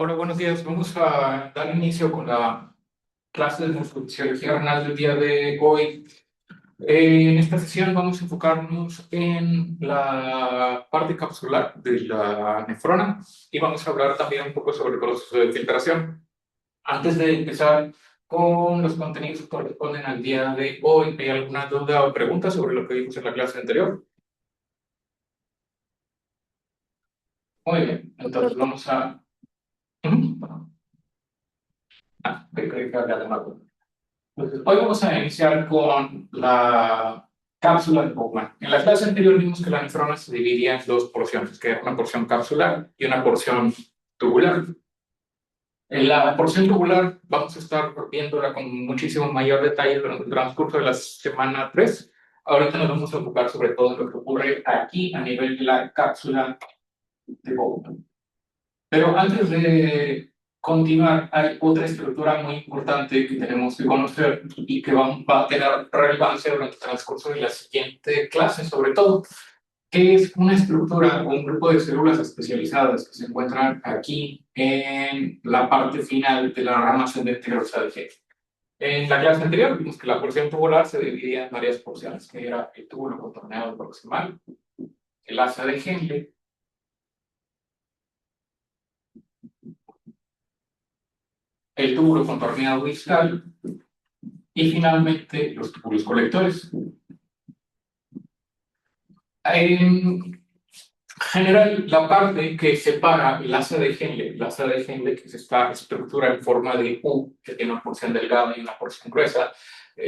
Hola, buenos días. Vamos a dar inicio con la clase de fisiología renal del día de hoy. En esta sesión vamos a enfocarnos en la parte capsular de la nefrona y vamos a hablar también un poco sobre el proceso de filtración. Antes de empezar con los contenidos que corresponden al día de hoy, ¿hay alguna duda o pregunta sobre lo que vimos en la clase anterior? Muy bien, entonces vamos a... Ujú. Creo que había alguna duda. Entonces, hoy vamos a iniciar con la cápsula de Bowman. En la clase anterior vimos que la nefrona se dividía en dos porciones, que era una porción capsular y una porción tubular. En la porción tubular vamos a estar viéndola con muchísimo mayor detalle durante el transcurso de la semana 3. Ahorita nos vamos a enfocar sobre todo en lo que ocurre aquí a nivel de la cápsula de Bowman. Pero antes de continuar, hay otra estructura muy importante que tenemos que conocer y que va a tener relevancia durante el transcurso de la siguiente clase, sobre todo, que es una estructura o un grupo de células especializadas que se encuentran aquí en la parte final de la rama ascendente dorsal del gen. En la clase anterior vimos que la porción tubular se dividía en varias porciones, que era el túbulo contorneado proximal, el asa de Henle, el túbulo contorneado distal y finalmente los túbulos colectores. En general, la parte que separa el asa de Henle, que es esta estructura en forma de U, que tiene una porción delgada y una porción gruesa,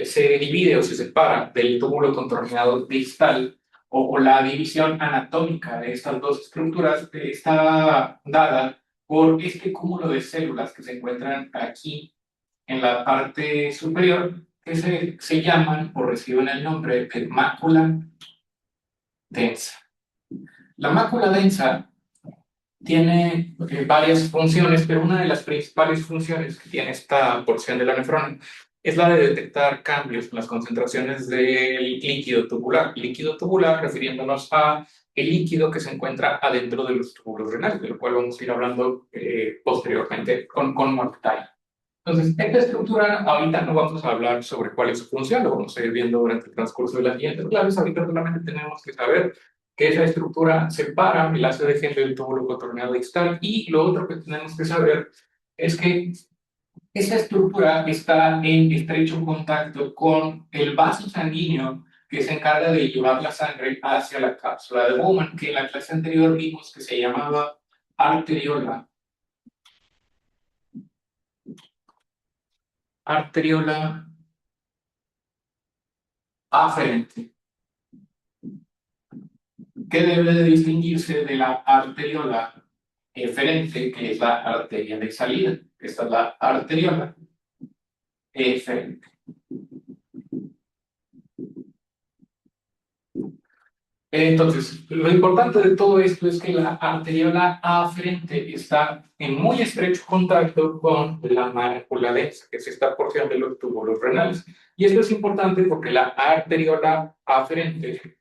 se divide o se separa del túbulo contorneado distal, o la división anatómica de estas dos estructuras está dada por este cúmulo de células que se encuentran aquí en la parte superior, que se llaman o reciben el nombre de mácula densa. La mácula densa tiene varias funciones, pero una de las principales funciones que tiene esta porción de la nefrona es la de detectar cambios en las concentraciones del líquido tubular. Líquido tubular refiriéndonos a el líquido que se encuentra adentro de los túbulos renales, de lo cual vamos a ir hablando posteriormente con más detalle. Entonces, esta estructura, ahorita no vamos a hablar sobre cuál es su función, lo vamos a ir viendo durante el transcurso de las siguientes clases. Ahorita solamente tenemos que saber que esa estructura separa el asa de Henle del túbulo contorneado distal, y lo otro que tenemos que saber es que esa estructura está en estrecho contacto con el vaso sanguíneo que se encarga de llevar la sangre hacia la cápsula de Bowman, que en la clase anterior vimos que se llamaba arteriola. Arteriola aferente, que debe de distinguirse de la arteriola eferente, que es la arteria de salida. Esta es la arteriola eferente. Entonces, lo importante de todo esto es que la arteriola aferente está en muy estrecho contacto con la mácula densa, que es esta porción de los túbulos renales. Y esto es importante porque la arteriola aferente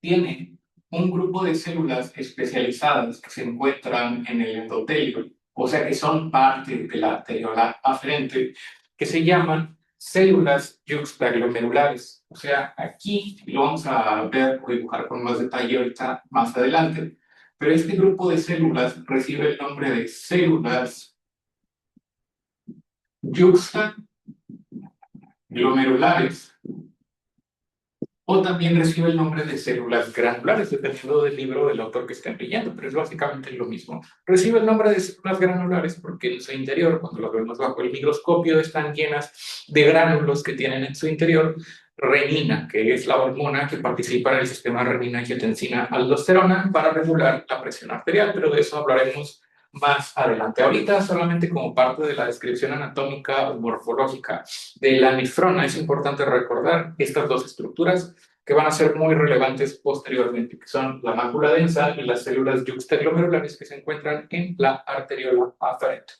tiene un grupo de células especializadas que se encuentran en el endotelio, o sea que son parte de la arteriola aferente, que se llaman células yuxtaglomerulares. O sea, aquí lo vamos a ver o dibujar con más detalle ahorita más adelante, pero este grupo de células recibe el nombre de células yuxtaglomerulares, o también recibe el nombre de células granulares, dependiendo del libro del autor que estén leyendo, pero es básicamente lo mismo. Recibe el nombre de células granulares porque en su interior, cuando las vemos bajo el microscopio, están llenas de gránulos que tienen en su interior renina, que es la hormona que participa en el sistema renina-angiotensina-aldosterona para regular la presión arterial, pero de eso hablaremos más adelante. Ahorita, solamente como parte de la descripción anatómica o morfológica de la nefrona, es importante recordar estas dos estructuras que van a ser muy relevantes posteriormente, que son la mácula densa y las células yuxtaglomerulares que se encuentran en la arteriola aferente.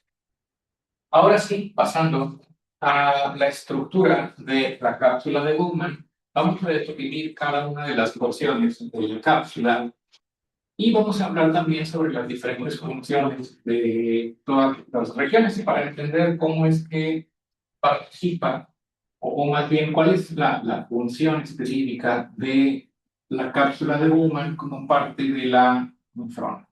Ahora sí, pasando a la estructura de la cápsula de Bowman, vamos a definir cada una de las porciones de la cápsula Y vamos a hablar también sobre las diferentes funciones de todas las regiones y para entender cómo es que participa, o más bien cuál es la función específica de la cápsula de Bowman como parte de la nefrona.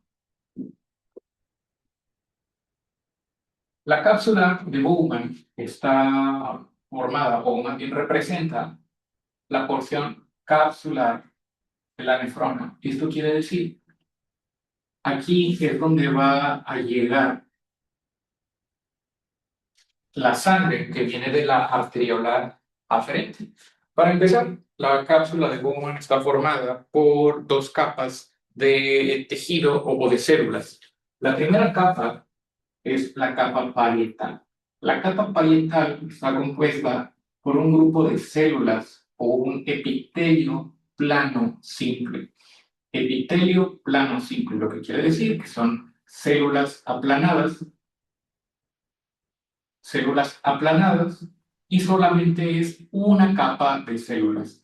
La cápsula de Bowman está formada, o más bien representa, la porción capsular de la nefrona. Esto quiere decir, aquí es donde va a llegar la sangre que viene de la arteriolar aferente. Para empezar, la cápsula de Bowman está formada por dos capas de tejido o de células. La primera capa es la capa parietal. La capa parietal está compuesta por un grupo de células o un epitelio plano simple. Epitelio plano simple, lo que quiere decir que son células aplanadas y solamente es una capa de células.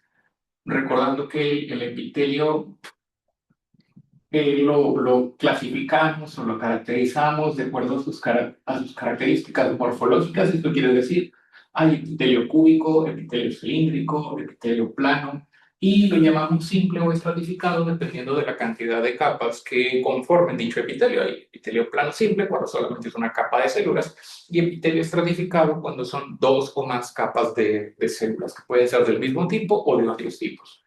Recordando que el epitelio lo clasificamos o lo caracterizamos de acuerdo a sus características morfológicas. Esto quiere decir, hay epitelio cúbico, epitelio cilíndrico, epitelio plano, y lo llamamos simple o estratificado dependiendo de la cantidad de capas que conformen dicho epitelio. Hay epitelio plano simple cuando solamente es una capa de células, y epitelio estratificado cuando son dos o más capas de células, que pueden ser del mismo tipo o de varios tipos.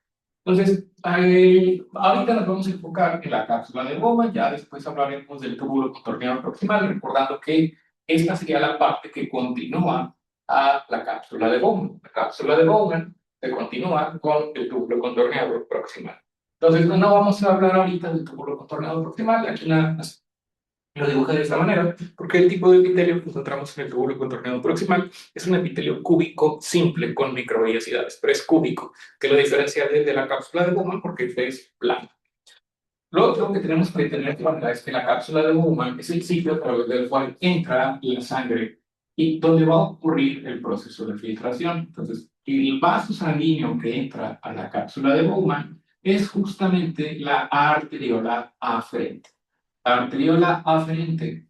Entonces, ahorita nos vamos a enfocar en la cápsula de Bowman, ya después hablaremos del túbulo contorneado proximal, recordando que esta sería la parte que continúa a la cápsula de Bowman. La cápsula de Bowman se continúa con el túbulo contorneado proximal. Entonces, no vamos a hablar ahorita del túbulo contorneado proximal, aquí nada más lo dibujé de esta manera, porque el tipo de epitelio que encontramos en el túbulo contorneado proximal es un epitelio cúbico simple con microvellosidades, pero es cúbico, que lo diferencia de la cápsula de Bowman porque es plano. Lo otro que tenemos que tener en cuenta es que la cápsula de Bowman es el sitio a través del cual entra la sangre y donde va a ocurrir el proceso de filtración. Entonces, el vaso sanguíneo que entra a la cápsula de Bowman es justamente la arteriola aferente. La arteriola aferente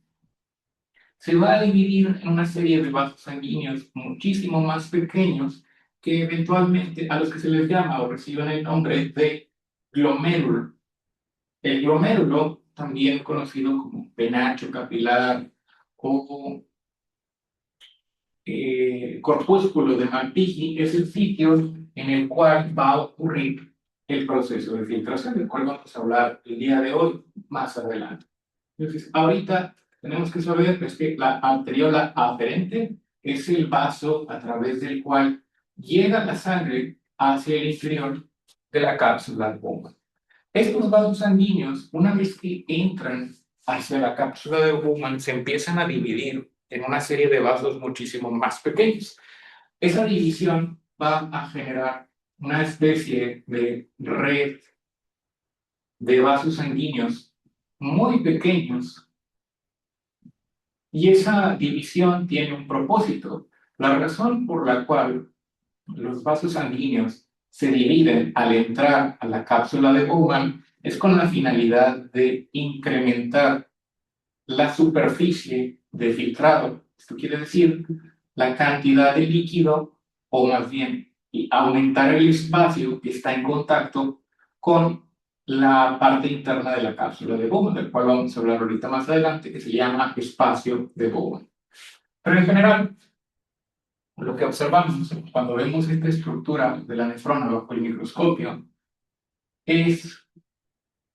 se va a dividir en una serie de vasos sanguíneos muchísimo más pequeños que eventualmente a los que se les llama o reciben el nombre de glomérulo. El glomérulo, también conocido como penacho capilar o corpúsculo de Malpighi, es el sitio en el cual va a ocurrir el proceso de filtración, del cual vamos a hablar el día de hoy más adelante. Entonces, ahorita tenemos que saber pues, que la arteriola aferente es el vaso a través del cual llega la sangre hacia el interior de la cápsula de Bowman. Estos vasos sanguíneos, una vez que entran hacia la cápsula de Bowman, se empiezan a dividir en una serie de vasos muchísimo más pequeños. Esa división va a generar una especie de red de vasos sanguíneos muy pequeños. Y esa división tiene un propósito. La razón por la cual los vasos sanguíneos se dividen al entrar a la cápsula de Bowman es con la finalidad de incrementar la superficie de filtrado. Esto quiere decir la cantidad de líquido, o más bien y aumentar el espacio que está en contacto con la parte interna de la cápsula de Bowman, del cual vamos a hablar ahorita más adelante, que se llama espacio de Bowman. Pero en general, lo que observamos cuando vemos esta estructura de la nefrona bajo el microscopio es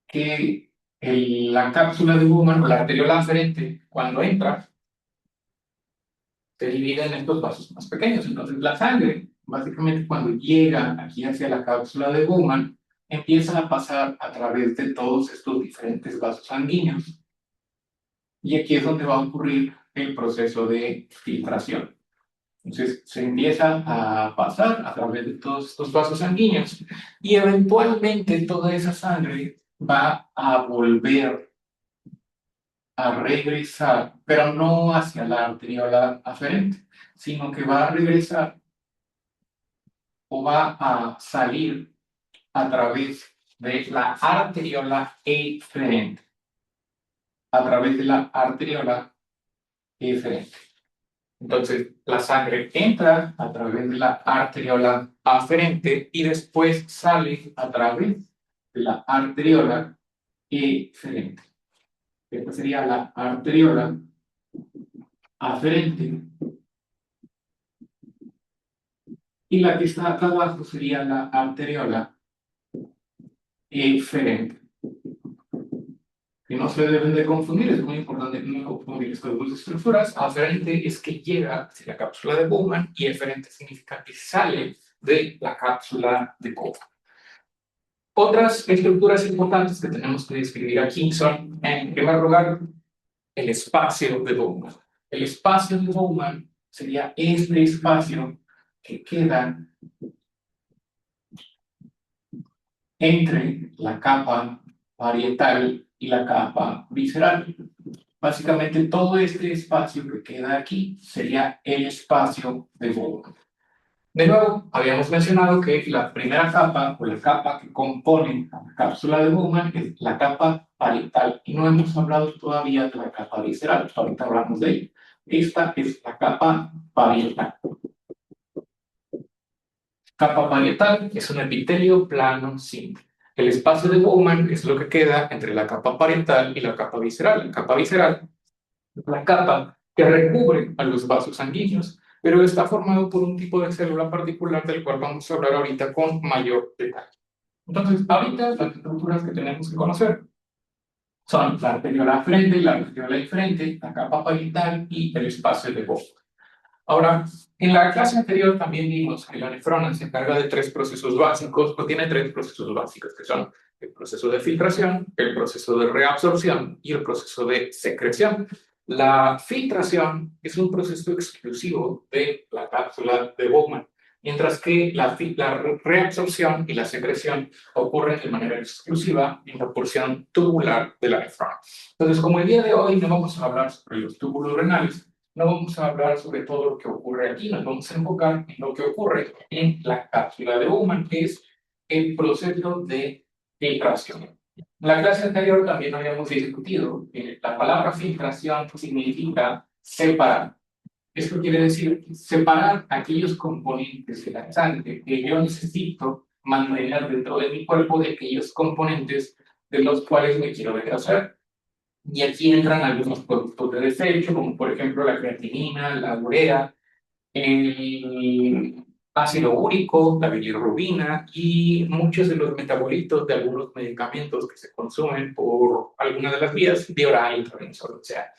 que la cápsula de Bowman o la arteriola aferente, cuando entra, se divide en estos vasos más pequeños. Entonces, la sangre, básicamente, cuando llega aquí hacia la cápsula de Bowman, empieza a pasar a través de todos estos diferentes vasos sanguíneos. Y aquí es donde va a ocurrir el proceso de filtración. Entonces se empieza a pasar a través de todos estos vasos sanguíneos y eventualmente toda esa sangre va a volver a regresar, pero no hacia la arteriola aferente, sino que va a regresar o va a salir a través de la arteriola eferente. A través de la arteriola eferente. Entonces, la sangre entra a través de la arteriola aferente y después sale a través de la arteriola eferente. Esta sería la arteriola aferente. Y la que está acá abajo sería la arteriola eferente. Que no se deben de confundir, es muy importante no confundir estas dos estructuras. Aferente es que llega hacia la cápsula de Bowman y eferente significa que sale de la cápsula de Bowman. Otras estructuras importantes que tenemos que describir aquí son, en primer lugar, el espacio de Bowman. El espacio de Bowman sería este espacio que queda entre la capa parietal y la capa visceral. Básicamente todo este espacio que queda aquí sería el espacio de Bowman. De nuevo, habíamos mencionado que la primera capa o la capa que compone la cápsula de Bowman es la capa parietal y no hemos hablado todavía de la capa visceral, ahorita hablamos de ella. Esta es la capa parietal. Capa parietal es un epitelio plano simple. El espacio de Bowman es lo que queda entre la capa parietal y la capa visceral. La capa visceral es la capa que recubre a los vasos sanguíneos, pero está formado por un tipo de célula particular del cual vamos a hablar ahorita con mayor detalle. Entonces, ahorita las estructuras que tenemos que conocer son la arteriola aferente y la arteriola eferente, la capa parietal y el espacio de Bowman. Ahora, en la clase anterior también vimos que la nefrona se encarga de tres procesos básicos, o tiene tres procesos básicos, que son el proceso de filtración, el proceso de reabsorción y el proceso de secreción. La filtración es un proceso exclusivo de la cápsula de Bowman, mientras que la reabsorción y la secreción ocurren de manera exclusiva en la porción tubular de la nefrona. Entonces, como el día de hoy no vamos a hablar sobre los túbulos renales, no vamos a hablar sobre todo lo que ocurre aquí, nos vamos a enfocar en lo que ocurre en la cápsula de Bowman, que es el proceso de filtración. En la clase anterior también habíamos discutido que la palabra filtración significa separar. Esto quiere decir separar aquellos componentes de la sangre que yo necesito mantener dentro de mi cuerpo de aquellos componentes de los cuales me quiero deshacer. Y aquí entran algunos productos de desecho, como por ejemplo la creatinina, la urea, el ácido úrico, la bilirrubina y muchos de los metabolitos de algunos medicamentos que se consumen por alguna de las vías, vía oral, intravenosa, o sea.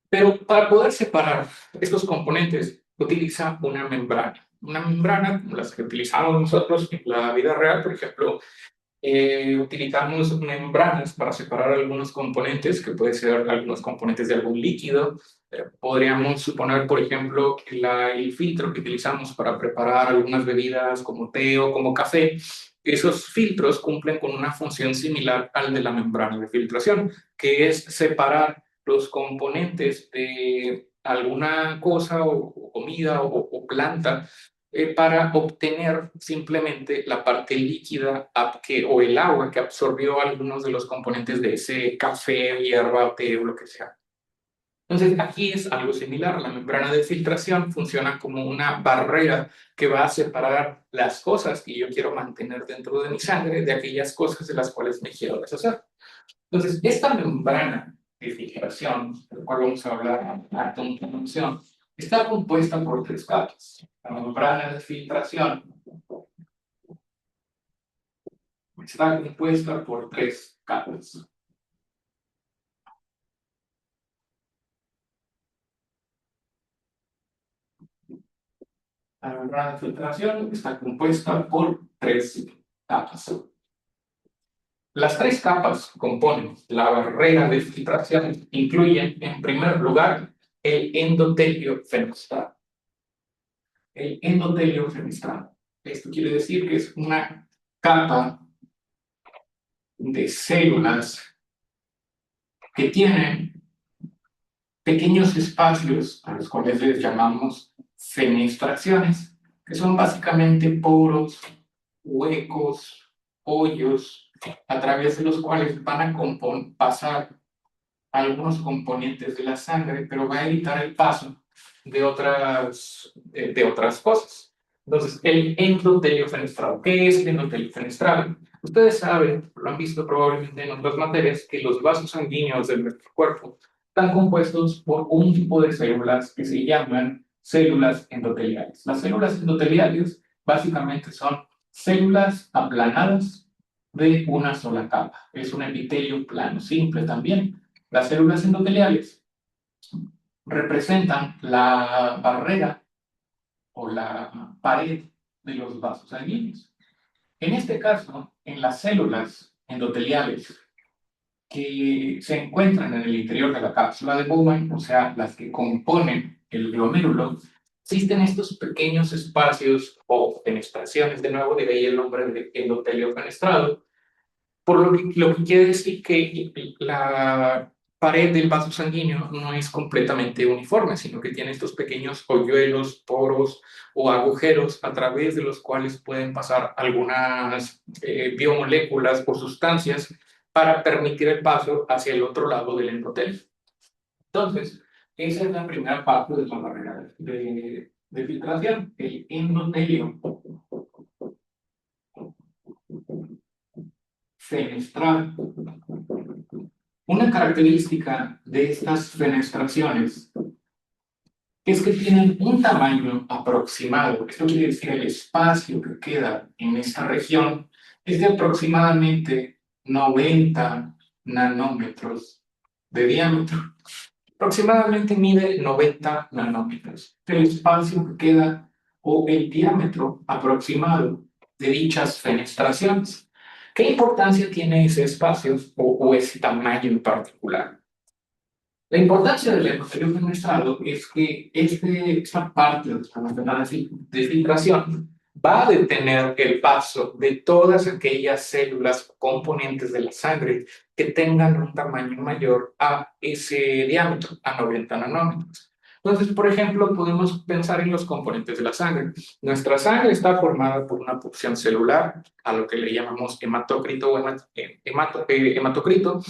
Pero para poder separar estos componentes, utiliza una membrana como las que utilizamos nosotros en la vida real, por ejemplo. Utilizamos membranas para separar algunos componentes, que pueden ser algunos componentes de algún líquido. Podríamos suponer, por ejemplo, que el filtro que utilizamos para preparar algunas bebidas como té o como café, esos filtros cumplen con una función similar al de la membrana de filtración, que es separar los componentes de alguna cosa o comida o planta para obtener simplemente la parte líquida o el agua que absorbió algunos de los componentes de ese café, hierba, té o lo que sea. Entonces, aquí es algo similar. La membrana de filtración funciona como una barrera que va a separar las cosas que yo quiero mantener dentro de mi sangre de aquellas cosas de las cuales me quiero deshacer. Entonces, esta membrana de filtración, de la cual vamos a hablar a continuación, está compuesta por tres capas. La membrana de filtración está compuesta por tres capas. La membrana de filtración está compuesta por tres capas. Las tres capas que componen la barrera de filtración incluyen, en primer lugar, el endotelio fenestral. El endotelio fenestral. Esto quiere decir que es una capa de células que tienen pequeños espacios a los cuales les llamamos fenestraciones, que son básicamente poros, huecos hoyos a través de los cuales van a pasar algunos componentes de la sangre, pero va a evitar el paso de otras cosas. Entonces, el endotelio fenestrado. ¿Qué es el endotelio fenestrado? Ustedes saben, lo han visto probablemente en otras materias, que los vasos sanguíneos de nuestro cuerpo están compuestos por un tipo de células que se llaman células endoteliales. Las células endoteliales básicamente son células aplanadas de una sola capa. Es un epitelio plano, simple también. Las células endoteliales representan la barrera o la pared de los vasos sanguíneos. En este caso, en las células endoteliales que se encuentran en el interior de la cápsula de Bowman, o sea, las que componen el glomérulo, existen estos pequeños espacios o fenestraciones, de nuevo de ahí el nombre de endotelio fenestrado, por lo que quiere decir que la pared del vaso sanguíneo no es completamente uniforme, sino que tiene estos pequeños hoyuelos, poros o agujeros a través de los cuales pueden pasar algunas biomoléculas o sustancias para permitir el paso hacia el otro lado del endotelio. Entonces, esa es la primera parte de la barrera de filtración, el endotelio fenestral. Una característica de estas fenestraciones es que tienen un tamaño aproximado. Esto quiere decir el espacio que queda en esta región es de aproximadamente 90 nanómetros de diámetro. Aproximadamente mide 90 nanómetros. El espacio que queda o el diámetro aproximado de dichas fenestraciones. ¿Qué importancia tiene ese espacio o ese tamaño en particular? La importancia del endotelio fenestrado es que esta parte de la membrana de filtración va a detener el paso de todas aquellas células componentes de la sangre que tengan un tamaño mayor a ese diámetro, a 90 nanómetros. Entonces, por ejemplo, podemos pensar en los componentes de la sangre. Nuestra sangre está formada por una porción celular, a lo que le llamamos hematócrito o hematocrito,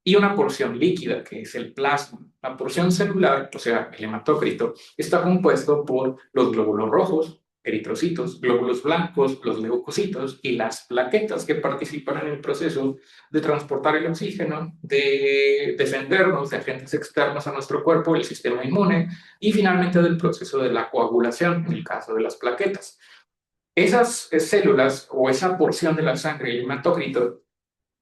y una porción líquida, que es el plasma. La porción celular, o sea, el hematócrito, está compuesto por los glóbulos rojos, eritrocitos, glóbulos blancos, los leucocitos y las plaquetas que participan en el proceso de transportar el oxígeno, de defendernos de agentes externos a nuestro cuerpo, el sistema inmune, y finalmente del proceso de la coagulación, en el caso de las plaquetas. Esas células o esa porción de la sangre, el hematócrito,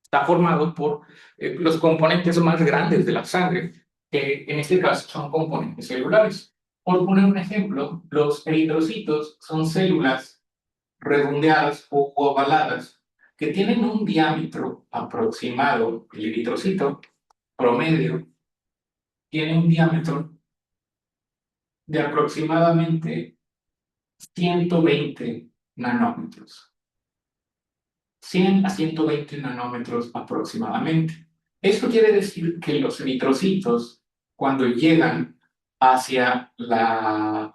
está formado por los componentes más grandes de la sangre, que en este caso son componentes celulares. Por poner un ejemplo, los eritrocitos son células redondeadas o ovaladas que tienen un diámetro aproximado. El eritrocito promedio tiene un diámetro de aproximadamente 120 nanómetros. 100 a 120 nanómetros aproximadamente. Esto quiere decir que los eritrocitos, cuando llegan hacia la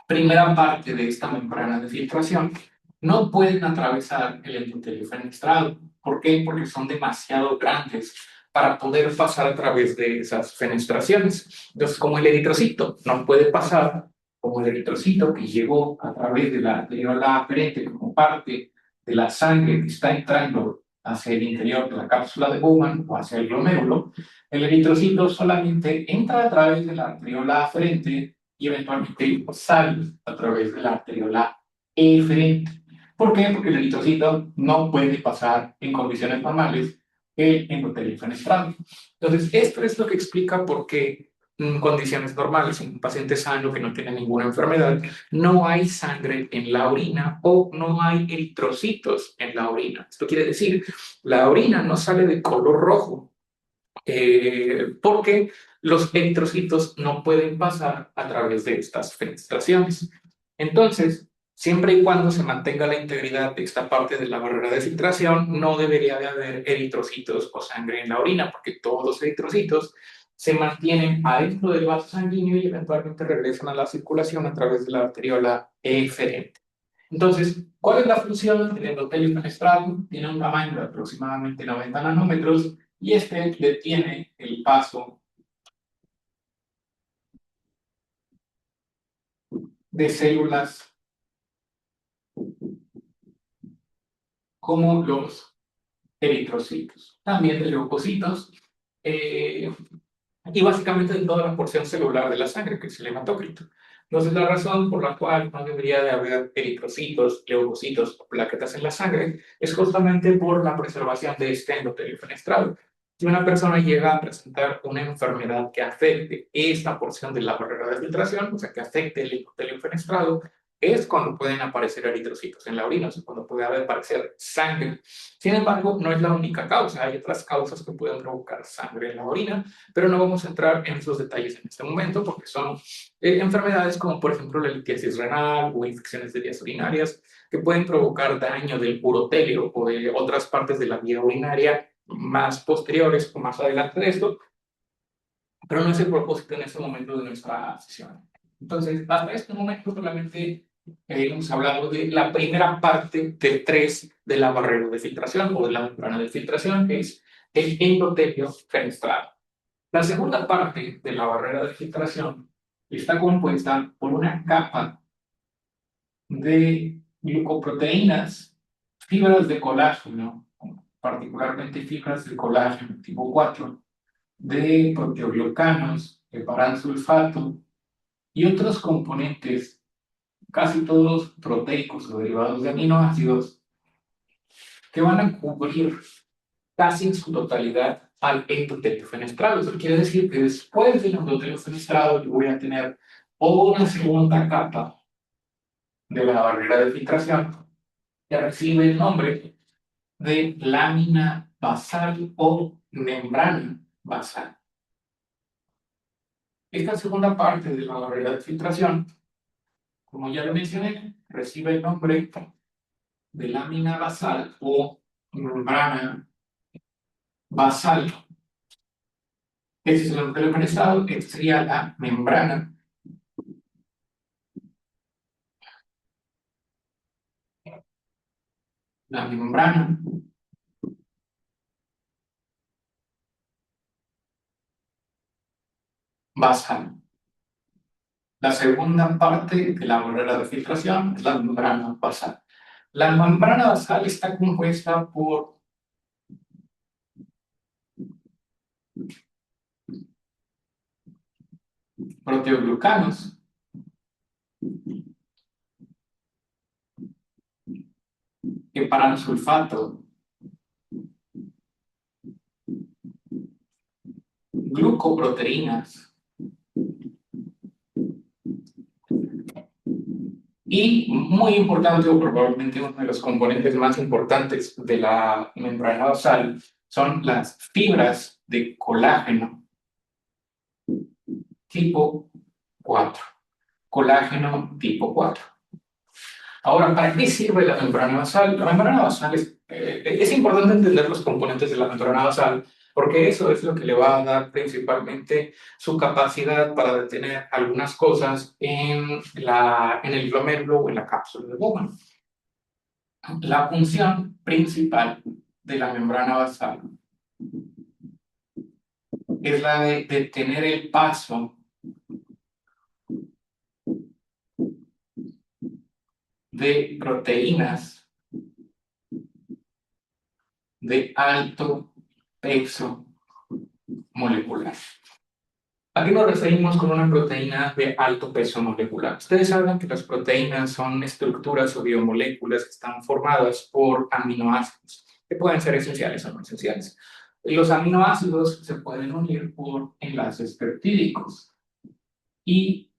primera parte de esta membrana de filtración, no pueden atravesar el endotelio fenestrado. ¿Por qué? Porque son demasiado grandes para poder pasar a través de esas fenestraciones. Entonces, como el eritrocito no puede pasar, como el eritrocito que llegó a través de la arteriola aferente como parte de la sangre que está entrando hacia el interior de la cápsula de Bowman o hacia el glomérulo, el eritrocito solamente entra a través de la arteriola aferente y eventualmente sale a través de la arteriola eferente. ¿Por qué? Porque el eritrocito no puede pasar en condiciones normales el endotelio fenestrado. Entonces, esto es lo que explica por qué en condiciones normales, en un paciente sano que no tiene ninguna enfermedad, no hay sangre en la orina o no hay eritrocitos en la orina. Esto quiere decir, la orina no sale de color rojo, porque los eritrocitos no pueden pasar a través de estas fenestraciones. Entonces, siempre y cuando se mantenga la integridad de esta parte de la barrera de filtración, no debería de haber eritrocitos o sangre en la orina, porque todos los eritrocitos se mantienen adentro del vaso sanguíneo y eventualmente regresan a la circulación a través de la arteriola eferente. Entonces, ¿cuál es la función del endotelio fenestrado? Tiene un tamaño de aproximadamente 90 nanómetros y este detiene el paso de células como los eritrocitos, también de leucocitos, y básicamente de toda la porción celular de la sangre, que es el hematocrito. Entonces, la razón por la cual no debería de haber eritrocitos, leucocitos o plaquetas en la sangre es justamente por la preservación de este endotelio fenestrado. Si una persona llega a presentar una enfermedad que afecte esta porción de la barrera de filtración, o sea, que afecte el endotelio fenestrado, es cuando pueden aparecer eritrocitos en la orina, o sea, cuando puede aparecer sangre. Sin embargo, no es la única causa, hay otras causas que pueden provocar sangre en la orina, pero no vamos a entrar en esos detalles en este momento porque son enfermedades como por ejemplo la litiasis renal o infecciones de vías urinarias que pueden provocar daño del urotelio o de otras partes de la vía urinaria más posteriores o más adelante de esto, pero no es el propósito en este momento de nuestra sesión. Entonces, hasta este momento solamente hemos hablado de la primera parte de tres de la barrera de filtración o de la membrana de filtración, que es el endotelio fenestrado. La segunda parte de la barrera de filtración está compuesta por una capa de glucoproteínas, fibras de colágeno, particularmente fibras de colágeno tipo 4, de proteoglucanos, de paransulfato y otros componentes, casi todos proteicos o derivados de aminoácidos, que van a cubrir casi en su totalidad al endotelio fenestrado. Eso quiere decir que después del endotelio fenestrado yo voy a tener una segunda capa de la barrera de filtración que recibe el nombre de lámina basal o membrana basal. Esta segunda parte de la barrera de filtración, como ya lo mencioné, recibe el nombre de lámina basal o membrana basal. Ese es el endotelio fenestrado, esta sería la membrana. La membrana basal. La segunda parte de la barrera de filtración es la membrana basal. La membrana basal está compuesta por proteoglucanos, sulfato, glucoproteínas y, muy importante, o probablemente uno de los componentes más importantes de la membrana basal, son las fibras de colágeno tipo 4. Colágeno tipo 4. Ahora, ¿para qué sirve la membrana basal? La membrana basal es importante entender los componentes de la membrana basal, porque eso es lo que le va a dar principalmente su capacidad para detener algunas cosas en el glomérulo o en la cápsula de Bowman. La función principal de la membrana basal es la de detener el paso de proteínas de alto peso molecular. ¿A qué nos referimos con una proteína de alto peso molecular? Ustedes saben que las proteínas son estructuras o biomoléculas que están formadas por aminoácidos, que pueden ser esenciales o no esenciales. Los aminoácidos se pueden unir por enlaces peptídicos y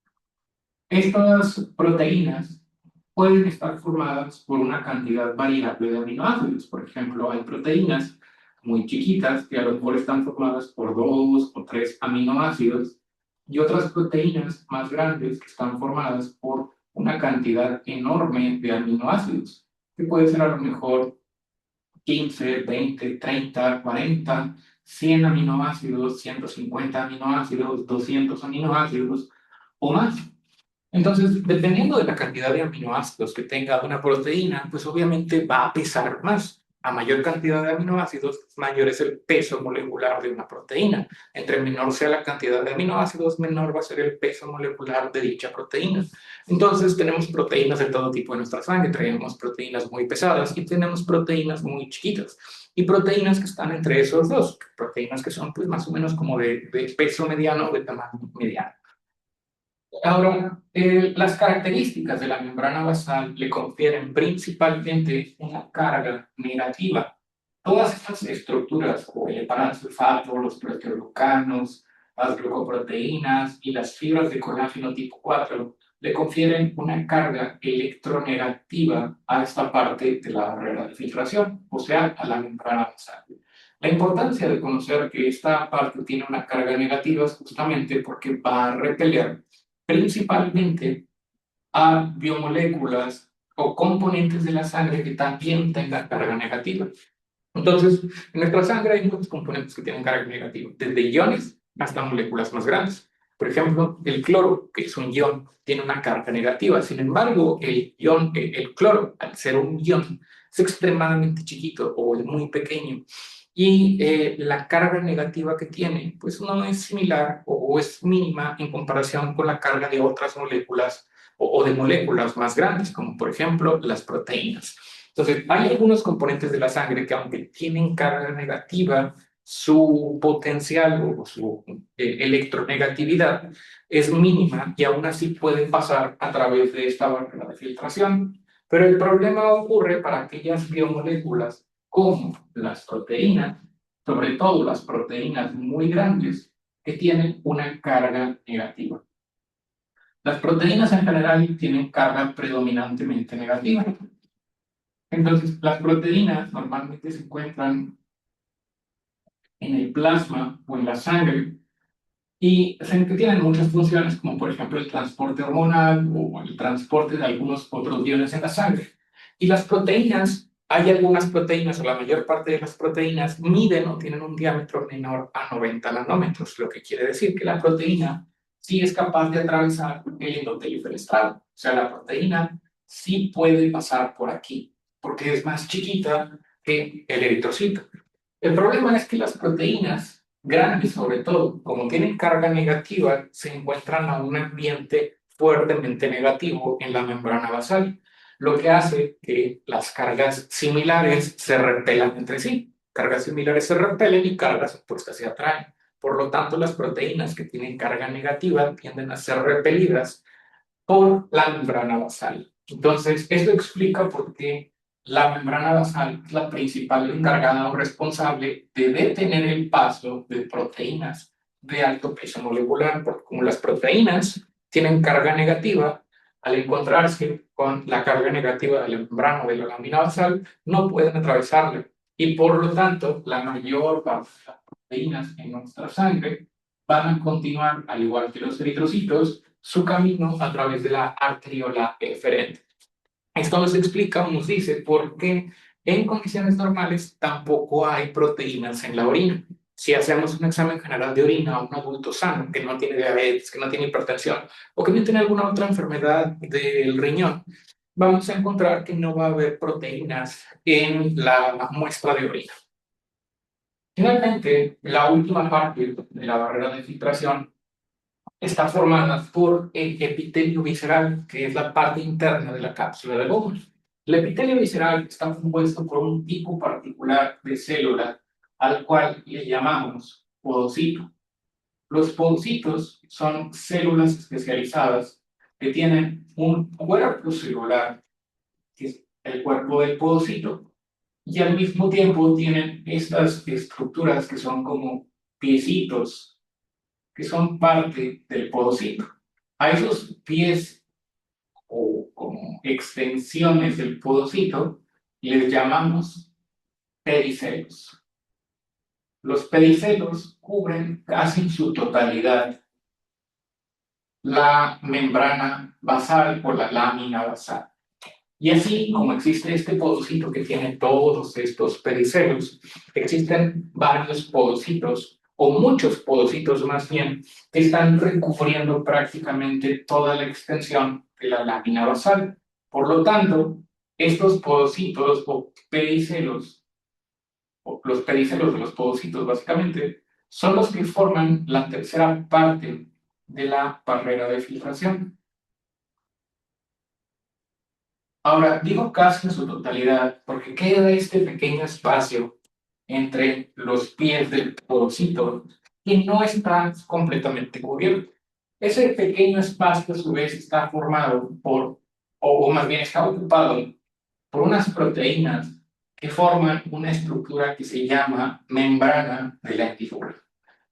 estas proteínas pueden estar formadas por una cantidad variable de aminoácidos. Por ejemplo, hay proteínas muy chiquitas que a lo mejor están formadas por 2 o 3 aminoácidos y otras proteínas más grandes que están formadas por una cantidad enorme de aminoácidos, que puede ser a lo mejor 15, 20, 30, 40, 100 aminoácidos, 150 aminoácidos, 200 aminoácidos o más. Entonces, dependiendo de la cantidad de aminoácidos que tenga una proteína, pues obviamente va a pesar más. A mayor cantidad de aminoácidos, mayor es el peso molecular de una proteína. Entre menor sea la cantidad de aminoácidos, menor va a ser el peso molecular de dicha proteína. Entonces, tenemos proteínas de todo tipo en nuestra sangre. Tenemos proteínas muy pesadas y tenemos proteínas muy chiquitas. Y proteínas que están entre esos dos. Proteínas que son pues más o menos como de peso mediano o de tamaño mediano. Ahora, las características de la membrana basal le confieren principalmente una carga negativa. Todas estas estructuras, como el parasulfato, los proteoglucanos, las glucoproteínas y las fibras de colágeno tipo 4, le confieren una carga electronegativa a esta parte de la barrera de filtración, o sea, a la membrana basal. La importancia de conocer que esta parte tiene una carga negativa es justamente porque va a repeler principalmente a biomoléculas o componentes de la sangre que también tengan carga negativa. Entonces, en nuestra sangre hay muchos componentes que tienen carga negativa, desde iones hasta moléculas más grandes. Por ejemplo, el cloro, que es un ion, tiene una carga negativa. Sin embargo, el cloro, al ser un ion, es extremadamente chiquito o es muy pequeño. Y la carga negativa que tiene, pues no es similar o es mínima en comparación con la carga de otras moléculas o de moléculas más grandes, como por ejemplo las proteínas. Entonces, hay algunos componentes de la sangre que aunque tienen carga negativa, su potencial o su electronegatividad es mínima y aún así pueden pasar a través de esta barrera de filtración. Pero el problema ocurre para aquellas biomoléculas como las proteínas, sobre todo las proteínas muy grandes, que tienen una carga negativa. Las proteínas en general tienen carga predominantemente negativa. Entonces, las proteínas normalmente se encuentran en el plasma o en la sangre y tienen muchas funciones, como por ejemplo el transporte hormonal o el transporte de algunos otros iones en la sangre. Y las proteínas, hay algunas proteínas o la mayor parte de las proteínas miden o tienen un diámetro menor a 90 nanómetros, lo que quiere decir que la proteína sí es capaz de atravesar el endotelio fenestrado. O sea, la proteína sí puede pasar por aquí, porque es más chiquita que el eritrocito. El problema es que las proteínas grandes, sobre todo, como tienen carga negativa, se encuentran a un ambiente fuertemente negativo en la membrana basal, lo que hace que las cargas similares se repelan entre sí. Cargas similares se repelen y cargas opuestas se atraen. Por lo tanto, las proteínas que tienen carga negativa tienden a ser repelidas por la membrana basal. Entonces, esto explica por qué la membrana basal es la principal encargada o responsable de detener el paso de proteínas de alto peso molecular, porque como las proteínas tienen carga negativa, al encontrarse con la carga negativa de la membrana o de la lámina basal, no pueden atravesarla. Y por lo tanto, la mayor parte de las proteínas en nuestra sangre van a continuar, al igual que los eritrocitos, su camino a través de la arteriola eferente. Esto nos explica o nos dice por qué en condiciones normales tampoco hay proteínas en la orina. Si hacemos un examen general de orina a un adulto sano que no tiene diabetes, que no tiene hipertensión o que no tiene alguna otra enfermedad del riñón, vamos a encontrar que no va a haber proteínas en la muestra de orina. Finalmente, la última parte de la barrera de filtración está formada por el epitelio visceral, que es la parte interna de la cápsula de Bowman. El epitelio visceral está compuesto por un tipo particular de célula al cual le llamamos podocito. Los podocitos son células especializadas que tienen un cuerpo celular, que es el cuerpo del podocito, y al mismo tiempo tienen estas estructuras que son como piecitos que son parte del podocito. A esos pies o como extensiones del podocito les llamamos pedicelos. Los pedicelos cubren casi en su totalidad la membrana basal o la lámina basal. Y así como existe este podocito que tiene todos estos pedicelos, existen varios podocitos o muchos podocitos más bien, que están recubriendo prácticamente toda la extensión de la lámina basal. Por lo tanto, estos podocitos o pedicelos, o los pedicelos de los podocitos básicamente, son los que forman la tercera parte de la barrera de filtración. Ahora, digo casi en su totalidad porque queda este pequeño espacio entre los pies del podocito que no está completamente cubierto. Ese pequeño espacio a su vez está formado por, o más bien está ocupado por unas proteínas que forman una estructura que se llama membrana de la hendidura.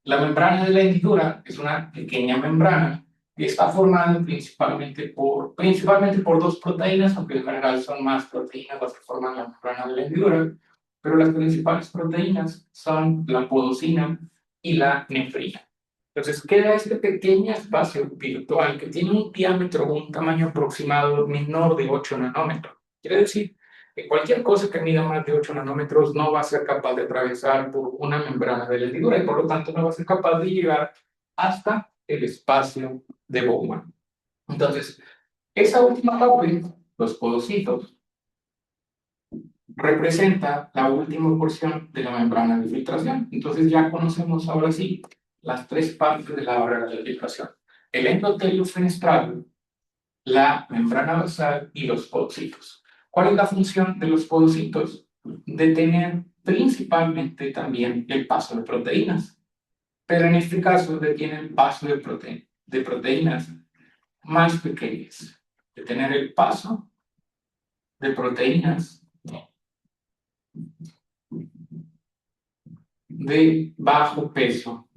La membrana de la hendidura es una pequeña membrana que está formada principalmente por dos proteínas, aunque en general son más proteínas las que forman la membrana de la hendidura, pero las principales proteínas son la podocina y la nefrina. Entonces queda este pequeño espacio virtual que tiene un diámetro o un tamaño aproximado menor de 8 nanómetros. Quiere decir que cualquier cosa que mida más de 8 nanómetros no va a ser capaz de atravesar por una membrana de la hendidura y por lo tanto no va a ser capaz de llegar hasta el espacio de Bowman. Entonces, esa última parte, los podocitos, representa la última porción de la membrana de filtración. Entonces ya conocemos ahora sí las tres partes de la barrera de filtración: el endotelio fenestral, la membrana basal y los podocitos. ¿Cuál es la función de los podocitos? Detener principalmente también el paso de proteínas, pero en este caso detiene el paso de proteínas más pequeñas, detener el paso de proteínas de bajo peso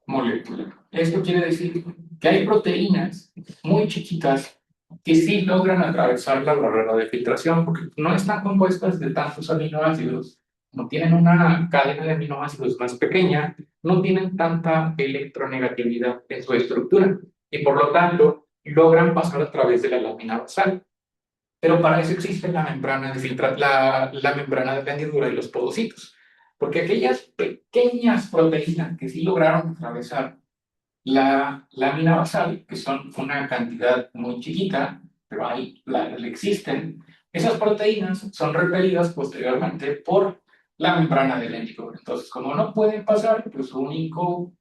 molecular. Esto quiere decir que hay proteínas muy chiquitas que sí logran atravesar la barrera de filtración porque no están compuestas de tantos aminoácidos, no tienen una cadena de aminoácidos más pequeña, no tienen tanta electronegatividad en su estructura y por lo tanto logran pasar a través de la lámina basal. Pero para eso existe la membrana de la membrana de la hendidura y los podocitos, porque aquellas pequeñas proteínas que sí lograron atravesar la lámina basal, que son una cantidad muy chiquita, pero ahí existen, esas proteínas son repelidas posteriormente por la membrana de la hendidura. Entonces, como no pueden pasar, pues su único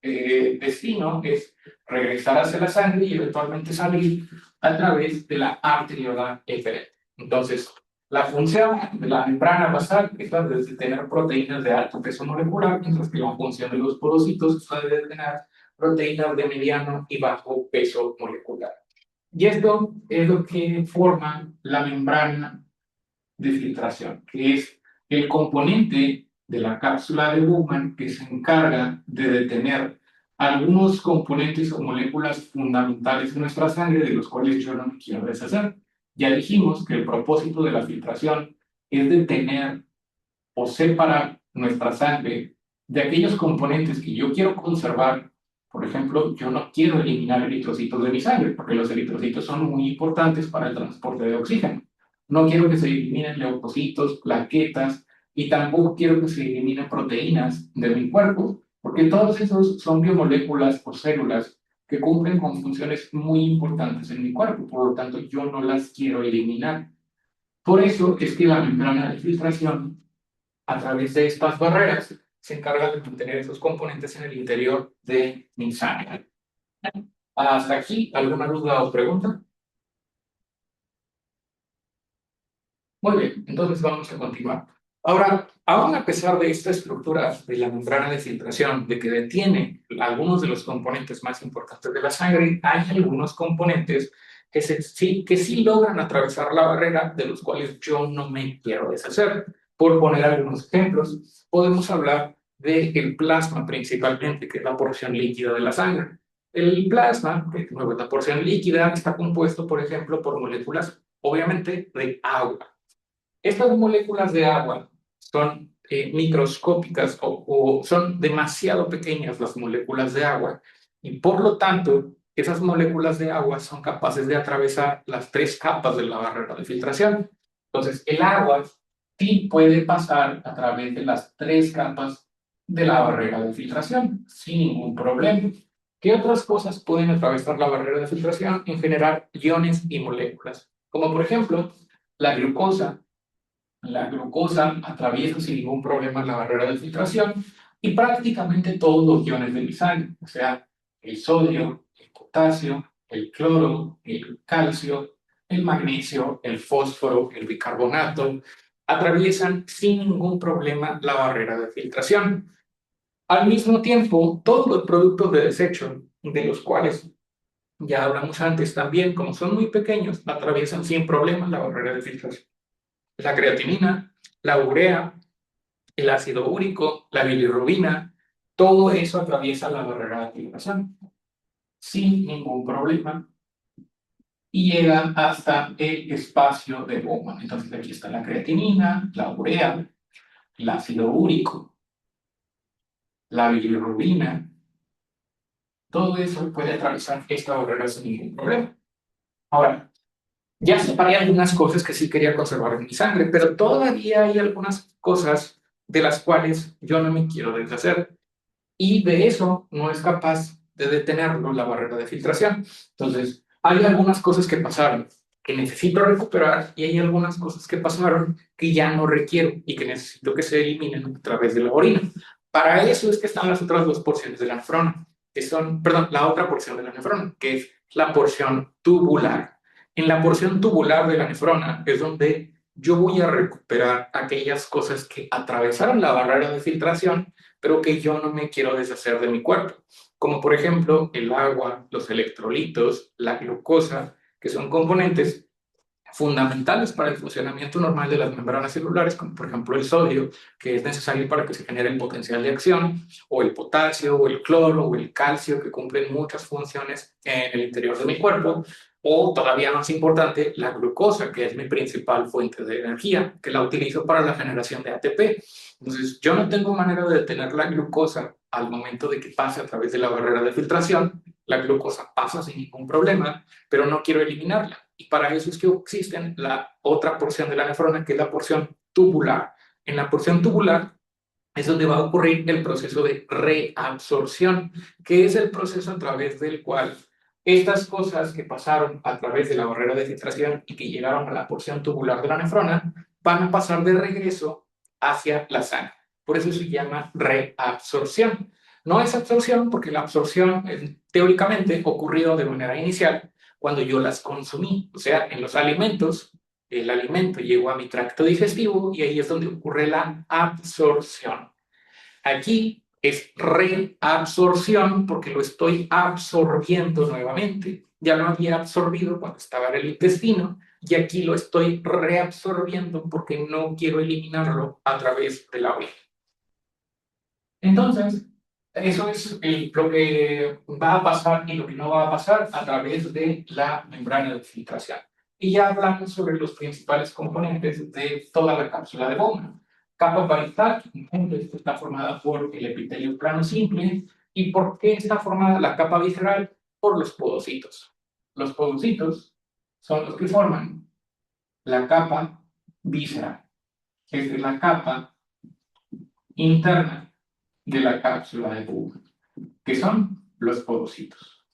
destino es regresar hacia la sangre y eventualmente salir a través de la arteriola eferente. Entonces, la función de la membrana basal es la de tener proteínas de alto peso molecular, mientras que la función de los porocitos es la de tener proteínas de mediano y bajo peso molecular. Y esto es lo que forma la membrana de filtración, que es el componente de la cápsula de Bowman que se encarga de detener algunos componentes o moléculas fundamentales de nuestra sangre, de los cuales yo no me quiero deshacer. Ya dijimos que el propósito de la filtración es detener o separar nuestra sangre de aquellos componentes que yo quiero conservar. Por ejemplo, yo no quiero eliminar eritrocitos de mi sangre, porque los eritrocitos son muy importantes para el transporte de oxígeno. No quiero que se eliminen leucocitos, plaquetas, y tampoco quiero que se eliminen proteínas de mi cuerpo, porque todos esos son biomoléculas o células que cumplen con funciones muy importantes en mi cuerpo, por lo tanto yo no las quiero eliminar. Por eso es que la membrana de filtración, a través de estas barreras, se encarga de mantener esos componentes en el interior de mi sangre. ¿Hasta aquí alguna duda o pregunta? Muy bien, entonces vamos a continuar. Ahora, aún a pesar de esta estructura de la membrana de filtración, de que detiene algunos de los componentes más importantes de la sangre, hay algunos componentes que sí logran atravesar la barrera, de los cuales yo no me quiero deshacer. Por poner algunos ejemplos, podemos hablar del plasma principalmente, que es la porción líquida de la sangre. El plasma, que es la porción líquida, está compuesto, por ejemplo, por moléculas, obviamente, de agua. Estas moléculas de agua son microscópicas o son demasiado pequeñas las moléculas de agua y por lo tanto esas moléculas de agua son capaces de atravesar las tres capas de la barrera de filtración. Entonces el agua sí puede pasar a través de las 3 capas de la barrera de filtración, sin ningún problema. ¿Qué otras cosas pueden atravesar la barrera de filtración? En general, iones y moléculas, como por ejemplo la glucosa. La glucosa atraviesa sin ningún problema la barrera de filtración y prácticamente todos los iones de mi sangre, o sea, el sodio, el potasio, el cloro, el calcio, el magnesio, el fósforo, el bicarbonato, atraviesan sin ningún problema la barrera de filtración. Al mismo tiempo, todos los productos de desecho, de los cuales ya hablamos antes también, como son muy pequeños, atraviesan sin problema la barrera de filtración. La creatinina, la urea, el ácido úrico, la bilirrubina, todo eso atraviesa la barrera de filtración sin ningún problema y llega hasta el espacio de Bowman. Entonces aquí está la creatinina, la urea, el ácido úrico, la bilirrubina, todo eso puede atravesar esta barrera sin ningún problema. Ahora, ya separé algunas cosas que sí quería conservar en mi sangre, pero todavía hay algunas cosas de las cuales yo no me quiero deshacer. Y de eso no es capaz de detenerlo la barrera de filtración. Entonces, hay algunas cosas que pasaron que necesito recuperar y hay algunas cosas que pasaron que ya no requiero y que necesito que se eliminen a través de la orina. Para eso es que están las otras 2 porciones de la nefrona, que son, perdón, la otra porción de la nefrona, que es la porción tubular. En la porción tubular de la nefrona es donde yo voy a recuperar aquellas cosas que atravesaron la barrera de filtración pero que yo no me quiero deshacer de mi cuerpo, como por ejemplo el agua, los electrolitos, la glucosa, que son componentes fundamentales para el funcionamiento normal de las membranas celulares, como por ejemplo el sodio, que es necesario para que se genere el potencial de acción, o el potasio, o el cloro, o el calcio, que cumplen muchas funciones en el interior de mi cuerpo, o todavía más importante, la glucosa, que es mi principal fuente de energía, que la utilizo para la generación de ATP. Entonces, yo no tengo manera de detener la glucosa al momento de que pase a través de la barrera de filtración. La glucosa pasa sin ningún problema, pero no quiero eliminarla. Y para eso es que existe la otra porción de la nefrona, que es la porción tubular. En la porción tubular es donde va a ocurrir el proceso de reabsorción, que es el proceso a través del cual estas cosas que pasaron a través de la barrera de filtración y que llegaron a la porción tubular de la nefrona van a pasar de regreso hacia la sangre. Por eso se llama reabsorción. No es absorción porque la absorción teóricamente ocurrió de manera inicial cuando yo las consumí, o sea, en los alimentos el alimento llegó a mi tracto digestivo y ahí es donde ocurre la absorción. Aquí es reabsorción porque lo estoy absorbiendo nuevamente. Ya lo había absorbido cuando estaba en el intestino y aquí lo estoy reabsorbiendo porque no quiero eliminarlo a través de la orina. Entonces, eso es lo que va a pasar y lo que no va a pasar a través de la membrana de filtración. Y ya hablamos sobre los principales componentes de toda la cápsula de Bowman. Capa parietal, que está formada por el epitelio plano simple. ¿Y por qué está formada la capa visceral? Por los podocitos. Los podocitos son los que forman la capa visceral, que es la capa interna de la cápsula de Bowman, que son los podocitos.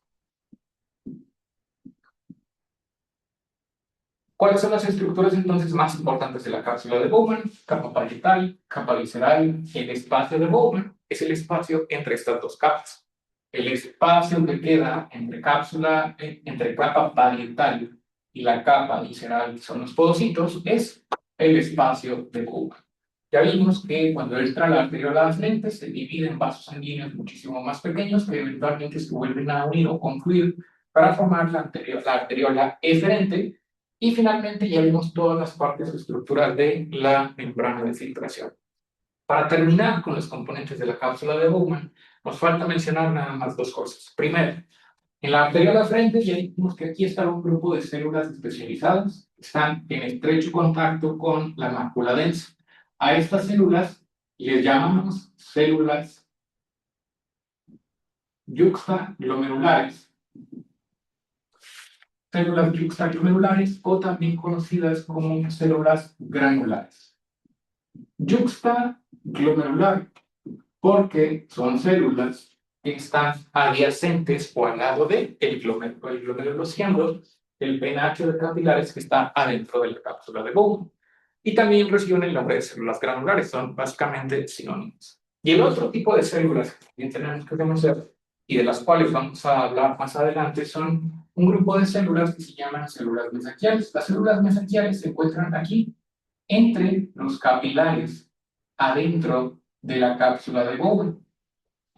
¿Cuáles son las estructuras entonces más importantes de la cápsula de Bowman? Capa parietal, capa visceral, el espacio de Bowman es el espacio entre estas 2 capas. El espacio que queda entre entre capa parietal y la capa visceral, que son los podocitos, es el espacio de Bowman. Ya vimos que cuando entra la arteriola de frente se divide en vasos sanguíneos muchísimo más pequeños que eventualmente se vuelven a unir o confluir para formar la arteriola eferente. Y finalmente ya vimos todas las partes estructurales de la membrana de filtración. Para terminar con los componentes de la cápsula de Bowman, nos falta mencionar nada más 2 cosas. Primero, en la arteriola frente ya vimos que aquí está un grupo de células especializadas que están en estrecho contacto con la mácula densa. A estas células les llamamos células yuxtaglomerulares. Células yuxtaglomerulares o también conocidas como células granulares. yuxtaglomerular, porque son células que están adyacentes o al lado de el glomérulo siendo el penacho de capilares que está adentro de la cápsula de Bowman. Y también reciben el nombre de células granulares, son básicamente sinónimos. Y el otro tipo de células que también tenemos que conocer y de las cuales vamos a hablar más adelante son un grupo de células que se llaman células mesangiales. Las células mesangiales se encuentran aquí entre los capilares adentro de la cápsula de Bowman.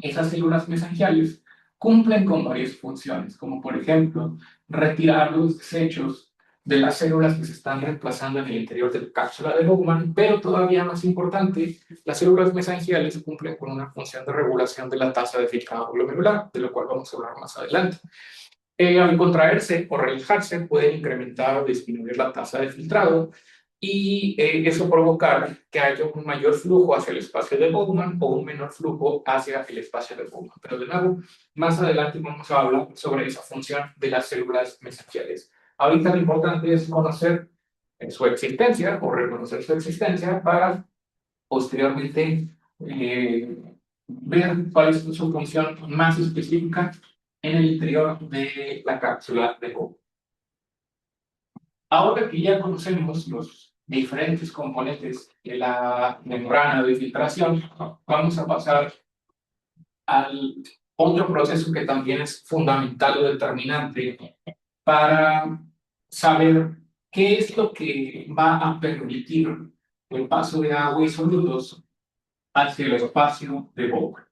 Esas células mesangiales cumplen con varias funciones, como por ejemplo retirar los desechos de las células que se están reemplazando en el interior de la cápsula de Bowman, pero todavía más importante, las células mesangiales cumplen con una función de regulación de la tasa de filtrado glomerular, de lo cual vamos a hablar más adelante. Al contraerse o relajarse pueden incrementar o disminuir la tasa de filtrado y eso provocar que haya un mayor flujo hacia el espacio de Bowman o un menor flujo hacia el espacio de Bowman. Pero de nuevo, más adelante vamos a hablar sobre esa función de las células mesangiales. Ahorita lo importante es conocer su existencia o reconocer su existencia para posteriormente ver cuál es su función más específica en el interior de la cápsula de Bowman. Ahora que ya conocemos los diferentes componentes de la membrana de filtración, vamos a pasar al otro proceso que también es fundamental o determinante para saber qué es lo que va a permitir el paso de agua y sólidos hacia el espacio de Bowman.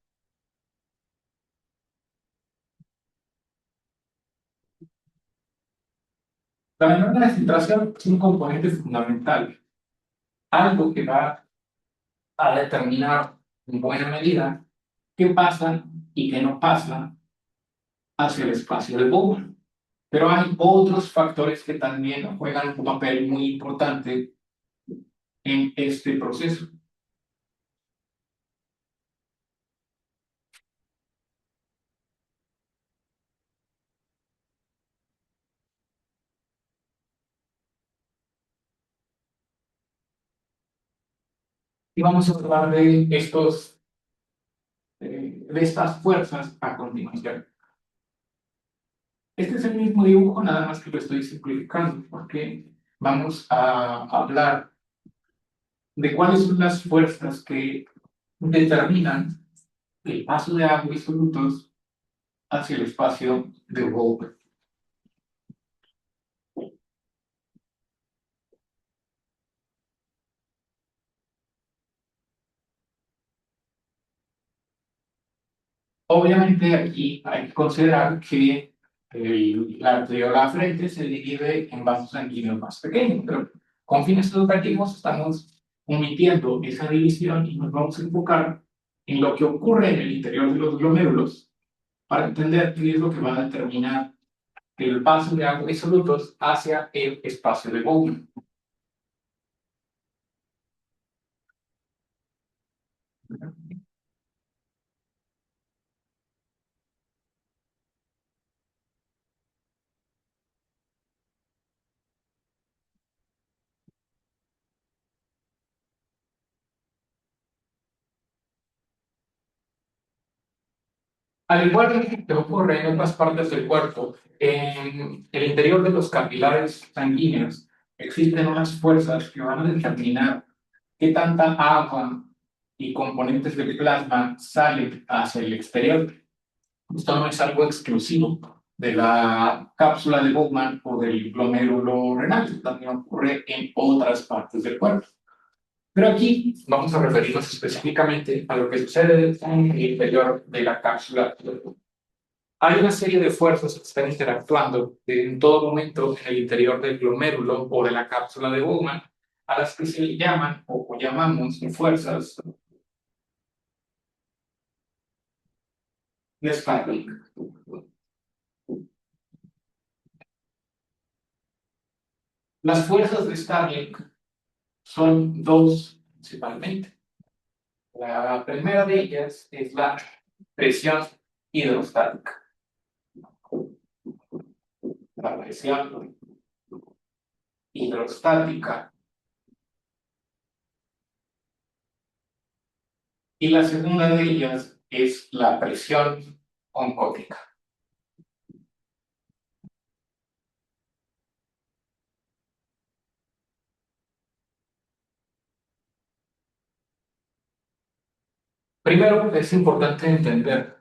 La membrana de filtración es un componente fundamental, algo que va a determinar en buena medida qué pasa y qué no pasa hacia el espacio de Bowman. Pero hay otros factores que también juegan un papel muy importante en este proceso. Y vamos a hablar de estas fuerzas a continuación. Este es el mismo dibujo, nada más que lo estoy simplificando, porque vamos a hablar de cuáles son las fuerzas que determinan el paso de agua y solutos hacia el espacio de Bowman. Obviamente aquí hay que considerar que la arteriola frente se divide en vasos sanguíneos más pequeños, pero con fines educativos estamos omitiendo esa división y nos vamos a enfocar en lo que ocurre en el interior de los glomérulos para entender qué es lo que va a determinar el paso de agua y solutos hacia el espacio de Bowman. Al igual que ocurre en otras partes del cuerpo, en el interior de los capilares sanguíneos existen unas fuerzas que van a determinar qué tanta agua y componentes del plasma salen hacia el exterior. Esto no es algo exclusivo de la cápsula de Bowman o del glomérulo renal, esto también ocurre en otras partes del cuerpo. Pero aquí vamos a referirnos específicamente a lo que sucede en el interior de la cápsula de Bowman. Hay una serie de fuerzas que están interactuando en todo momento en el interior del glomérulo o de la cápsula de Bowman, a las que se le llaman o llamamos fuerzas de Starling. Las fuerzas de Starling son dos principalmente. La primera de ellas es la presión hidrostática. La presión hidrostática y la segunda de ellas es la presión oncótica. Primero, es importante entender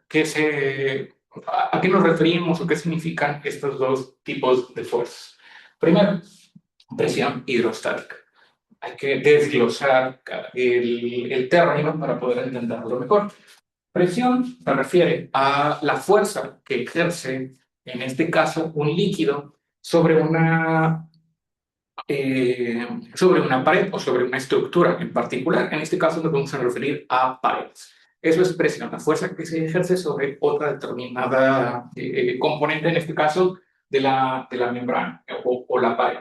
a qué nos referimos o qué significan estos dos tipos de fuerzas. Primero, presión hidrostática. Hay que desglosar el término para poder entenderlo mejor. Presión se refiere a la fuerza que ejerce, en este caso, un líquido sobre una pared o sobre una estructura en particular. En este caso nos vamos a referir a paredes. Eso es presión, la fuerza que se ejerce sobre otra determinada componente, en este caso, de la membrana o la pared.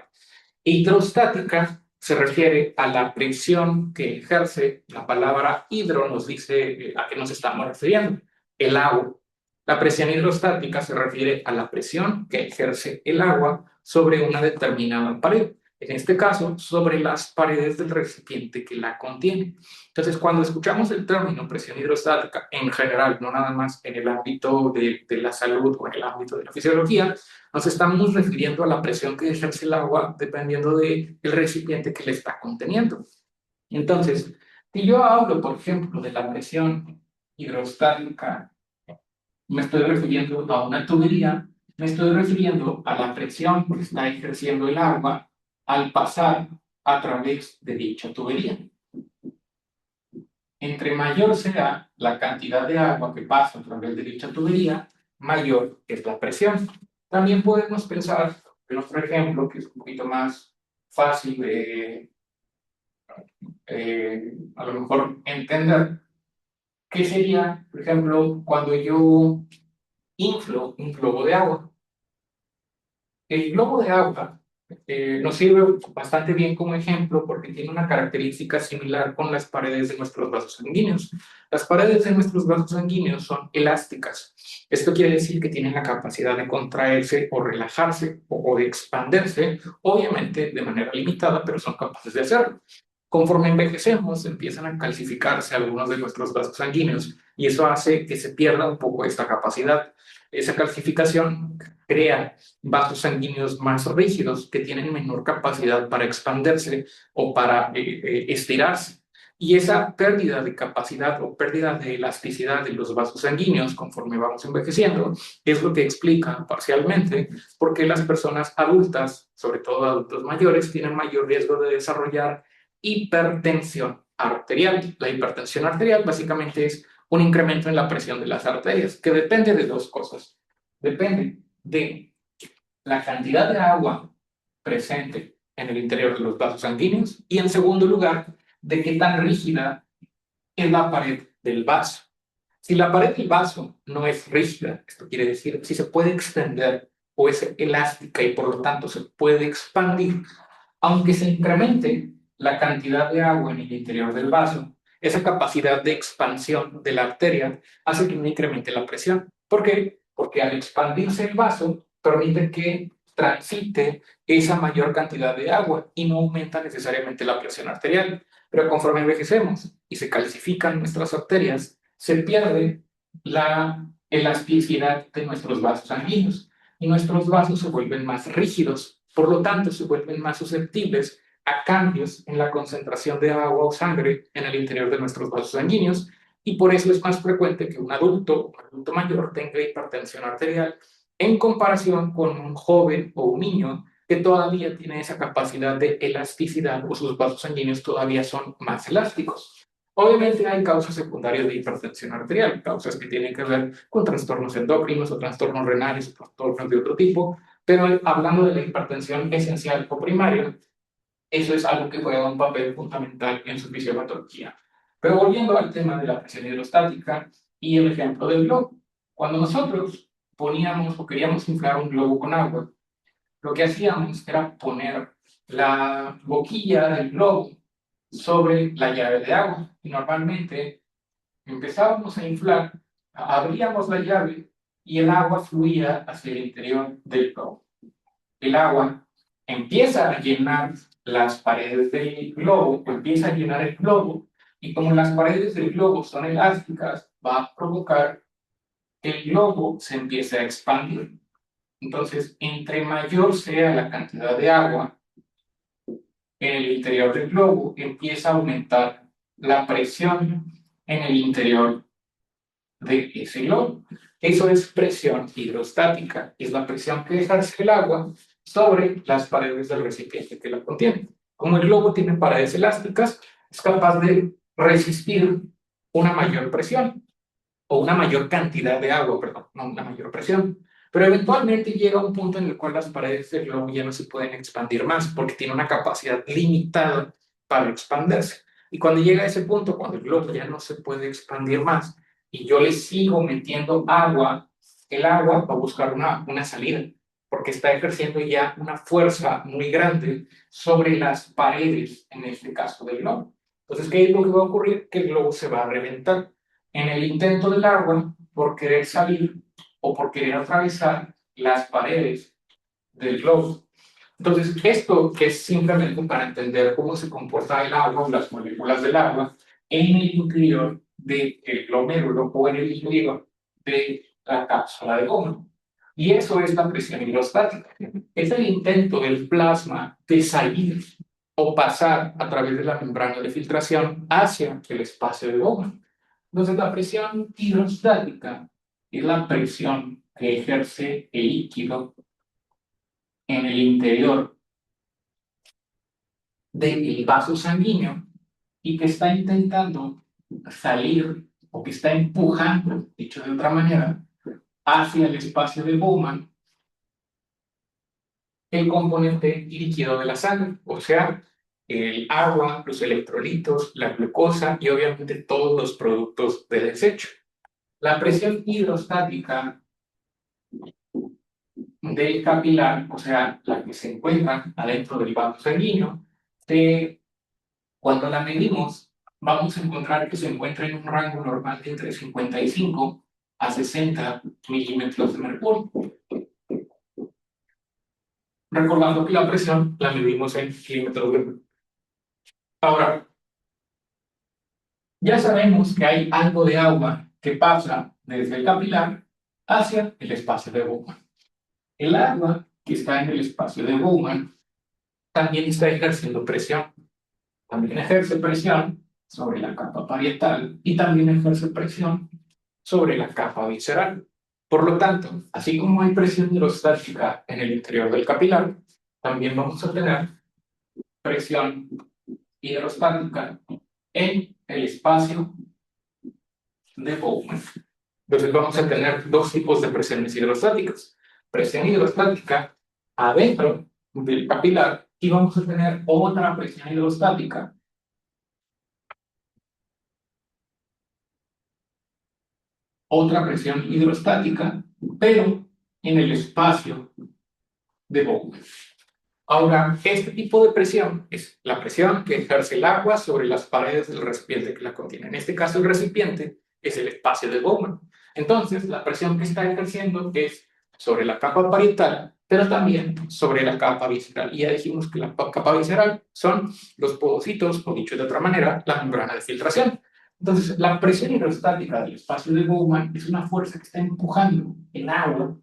Hidrostática se refiere a la presión que ejerce, la palabra hidro nos dice a qué nos estamos refiriendo, el agua. La presión hidrostática se refiere a la presión que ejerce el agua sobre una determinada pared, en este caso sobre las paredes del recipiente que la contiene. Entonces, cuando escuchamos el término presión hidrostática en general, no nada más en el ámbito de la salud o en el ámbito de la fisiología, nos estamos refiriendo a la presión que ejerce el agua dependiendo del recipiente que le está conteniendo. Entonces, si yo hablo, por ejemplo, de la presión hidrostática, me estoy refiriendo a una tubería, me estoy refiriendo a la presión que está ejerciendo el agua al pasar a través de dicha tubería. Entre mayor sea la cantidad de agua que pasa a través de dicha tubería, mayor es la presión. También podemos pensar en otro ejemplo que es un poquito más fácil de a lo mejor entender, que sería, por ejemplo, cuando yo inflo un globo de agua. El globo de agua nos sirve bastante bien como ejemplo porque tiene una característica similar con las paredes de nuestros vasos sanguíneos. Las paredes de nuestros vasos sanguíneos son elásticas. Esto quiere decir que tienen la capacidad de contraerse o relajarse o de expandirse, obviamente de manera limitada, pero son capaces de hacerlo. Conforme envejecemos, empiezan a calcificarse algunos de nuestros vasos sanguíneos y eso hace que se pierda un poco esta capacidad. Esa calcificación crea vasos sanguíneos más rígidos que tienen menor capacidad para expandirse o para estirarse. Y esa pérdida de capacidad o pérdida de elasticidad de los vasos sanguíneos conforme vamos envejeciendo es lo que explica parcialmente por qué las personas adultas, sobre todo adultos mayores, tienen mayor riesgo de desarrollar hipertensión arterial. La hipertensión arterial básicamente es un incremento en la presión de las arterias, que depende de dos cosas. Depende de la cantidad de agua presente en el interior de los vasos sanguíneos y, en segundo lugar, de qué tan rígida es la pared del vaso. Si la pared del vaso no es rígida, esto quiere decir si se puede extender o es elástica y por lo tanto se puede expandir, aunque se incremente la cantidad de agua en el interior del vaso, esa capacidad de expansión de la arteria hace que no incremente la presión. ¿Por qué? Porque al expandirse el vaso permite que transite esa mayor cantidad de agua y no aumenta necesariamente la presión arterial. Pero conforme envejecemos y se calcifican nuestras arterias, se pierde la elasticidad de nuestros vasos sanguíneos y nuestros vasos se vuelven más rígidos, por lo tanto se vuelven más susceptibles a cambios en la concentración de agua o sangre en el interior de nuestros vasos sanguíneos y por eso es más frecuente que un adulto mayor tenga hipertensión arterial en comparación con un joven o un niño que todavía tiene esa capacidad de elasticidad o sus vasos sanguíneos todavía son más elásticos. Obviamente hay causas secundarias de hipertensión arterial, causas que tienen que ver con trastornos endocrinos o trastornos renales o trastornos de otro tipo, pero hablando de la hipertensión esencial o primaria, eso es algo que juega un papel fundamental en su fisiopatología. Pero volviendo al tema de la presión hidrostática y el ejemplo del globo, cuando nosotros poníamos o queríamos inflar un globo con agua, lo que hacíamos era poner la boquilla del globo sobre la llave de agua y normalmente empezábamos a inflar, abríamos la llave y el agua fluía hacia el interior del globo. El agua empieza a llenar las paredes del globo, o empieza a llenar el globo, Y como las paredes del globo son elásticas, va a provocar que el globo se empiece a expandir. Entonces, entre mayor sea la cantidad de agua en el interior del globo, empieza a aumentar la presión en el interior de ese globo. Eso es presión hidrostática, es la presión que ejerce el agua sobre las paredes del recipiente que la contiene. Como el globo tiene paredes elásticas, es capaz de resistir una mayor presión o una mayor cantidad de agua, perdón, no una mayor presión. Pero eventualmente llega un punto en el cual las paredes del globo ya no se pueden expandir más porque tiene una capacidad limitada para expandirse. Y cuando llega a ese punto, cuando el globo ya no se puede expandir más y yo le sigo metiendo agua, el agua va a buscar una salida porque está ejerciendo ya una fuerza muy grande sobre las paredes, en este caso del globo. Entonces, ¿qué es lo que va a ocurrir? Que el globo se va a reventar en el intento del agua por querer salir o por querer atravesar las paredes del globo. Entonces, esto que es simplemente para entender cómo se comporta el agua o las moléculas del agua en el interior del glomérulo o en el interior de la cápsula de goma. Y eso es la presión hidrostática. Es el intento del plasma de salir o pasar a través de la membrana de filtración hacia el espacio de goma. Entonces, la presión hidrostática es la presión que ejerce el líquido en el interior del vaso sanguíneo y que está intentando salir o que está empujando, dicho de otra manera, hacia el espacio de Bowman el componente líquido de la sangre, o sea, el agua, los electrolitos, la glucosa y obviamente todos los productos de desecho. La presión hidrostática del capilar, o sea, la que se encuentra adentro del vaso sanguíneo, cuando la medimos, vamos a encontrar que se encuentra en un rango normal de entre 55 a 60 milímetros de mercurio. Recordando que la presión la medimos en milímetros de mercurio. Ahora, ya sabemos que hay algo de agua que pasa desde el capilar hacia el espacio de Bowman. El agua que está en el espacio de Bowman también está ejerciendo presión. También ejerce presión sobre la capa parietal y también ejerce presión sobre la capa visceral. Por lo tanto, así como hay presión hidrostática en el interior del capilar, también vamos a tener presión hidrostática en el espacio de Bowman. Entonces vamos a tener dos tipos de presiones hidrostáticas. Presión hidrostática adentro del capilar y vamos a tener otra presión hidrostática pero en el espacio de Bowman. Ahora, este tipo de presión es la presión que ejerce el agua sobre las paredes del recipiente que la contiene. En este caso, el recipiente es el espacio de Bowman. Entonces, la presión que está ejerciendo es sobre la capa parietal, pero también sobre la capa visceral. Y ya dijimos que la capa visceral son los podocitos, o dicho de otra manera, la membrana de filtración. Entonces, la presión hidrostática del espacio de Bowman es una fuerza que está empujando el agua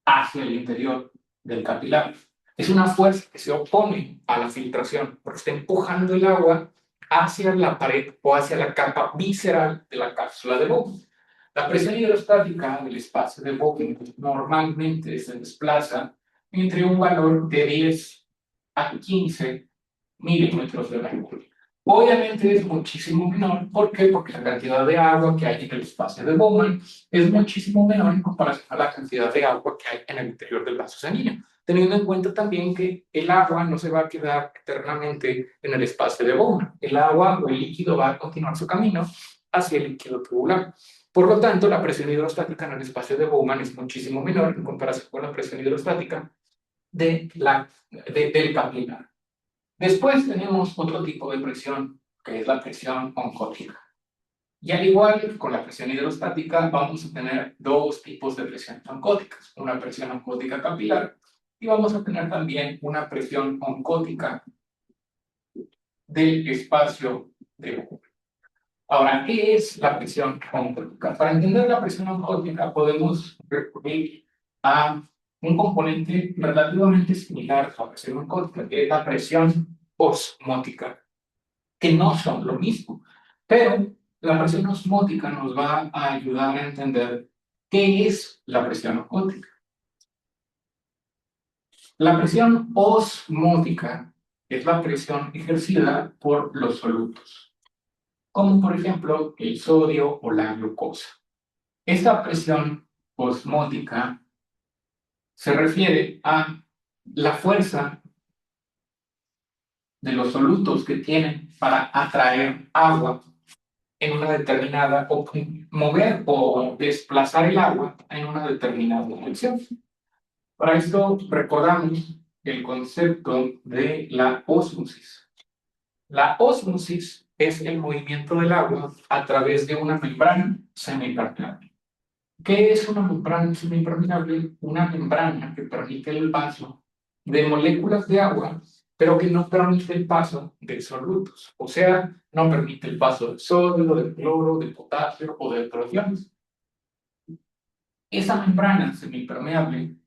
hacia el interior del capilar. Es una fuerza que se opone a la filtración, porque está empujando el agua hacia la pared o hacia la capa visceral de la cápsula de Bowman. La presión hidrostática del espacio de Bowman normalmente se desplaza entre un valor de 10 a 15 milímetros de mercurio. Obviamente es muchísimo menor. ¿Por qué? Porque la cantidad de agua que hay en el espacio de Bowman es muchísimo menor en comparación a la cantidad de agua que hay en el interior del vaso sanguíneo. Teniendo en cuenta también que el agua no se va a quedar eternamente en el espacio de Bowman. El agua o el líquido va a continuar su camino hacia el líquido tubular. Por lo tanto, la presión hidrostática en el espacio de Bowman es muchísimo menor en comparación con la presión hidrostática del capilar. Después tenemos otro tipo de presión, que es la presión oncótica. Y al igual con la presión hidrostática, vamos a tener dos tipos de presiones oncóticas. Una presión oncótica capilar y vamos a tener también una presión oncótica del espacio de U. Ahora, ¿qué es la presión oncótica? Para entender la presión oncótica podemos recurrir a un componente relativamente similar a la presión oncótica, que es la presión osmótica, que no son lo mismo. Pero la presión osmótica nos va a ayudar a entender qué es la presión oncótica. La presión osmótica es la presión ejercida por los solutos, como por ejemplo el sodio o la glucosa. Esta presión osmótica se refiere a la fuerza de los solutos que tienen para atraer agua en una determinada, o mover o desplazar el agua en una determinada dirección. Para esto recordamos el concepto de la ósmosis. La ósmosis es el movimiento del agua a través de una membrana semipermeable. ¿Qué es una membrana semipermeable? Una membrana que permite el paso de moléculas de agua, pero que no permite el paso de solutos. O sea, no permite el paso del sodio, del cloro, del potasio o de otros iones. Esa membrana semipermeable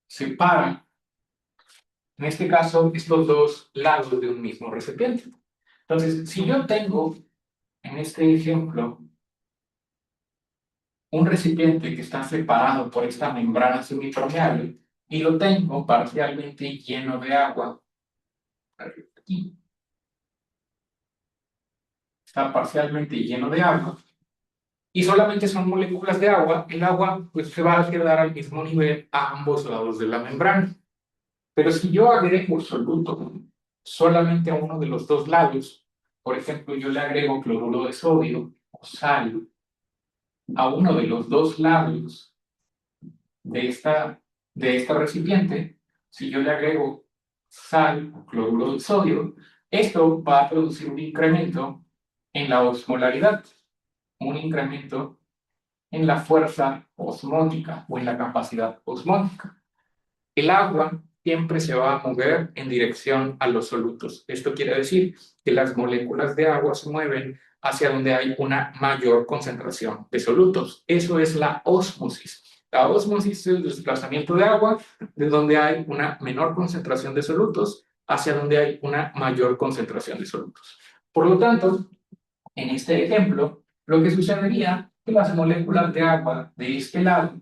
separa, en este caso, estos dos lados de un mismo recipiente. Entonces, si yo tengo, en este ejemplo, un recipiente que está separado por esta membrana semipermeable y lo tengo parcialmente lleno de agua. Aquí está parcialmente lleno de agua y solamente son moléculas de agua. El agua pues se va a quedar al mismo nivel a ambos lados de la membrana. Pero si yo agrego soluto solamente a uno de los dos lados, por ejemplo, yo le agrego cloruro de sodio o sal a uno de los dos lados de este recipiente, si yo le agrego sal o cloruro de sodio, esto va a producir un incremento en la osmolaridad, un incremento en la fuerza osmótica o en la capacidad osmótica. El agua siempre se va a mover en dirección a los solutos. Esto quiere decir que las moléculas de agua se mueven hacia donde hay una mayor concentración de solutos. Eso es la ósmosis. La ósmosis es el desplazamiento de agua de donde hay una menor concentración de solutos hacia donde hay una mayor concentración de solutos. Por lo tanto, en este ejemplo, lo que sucedería es que las moléculas de agua de este lado,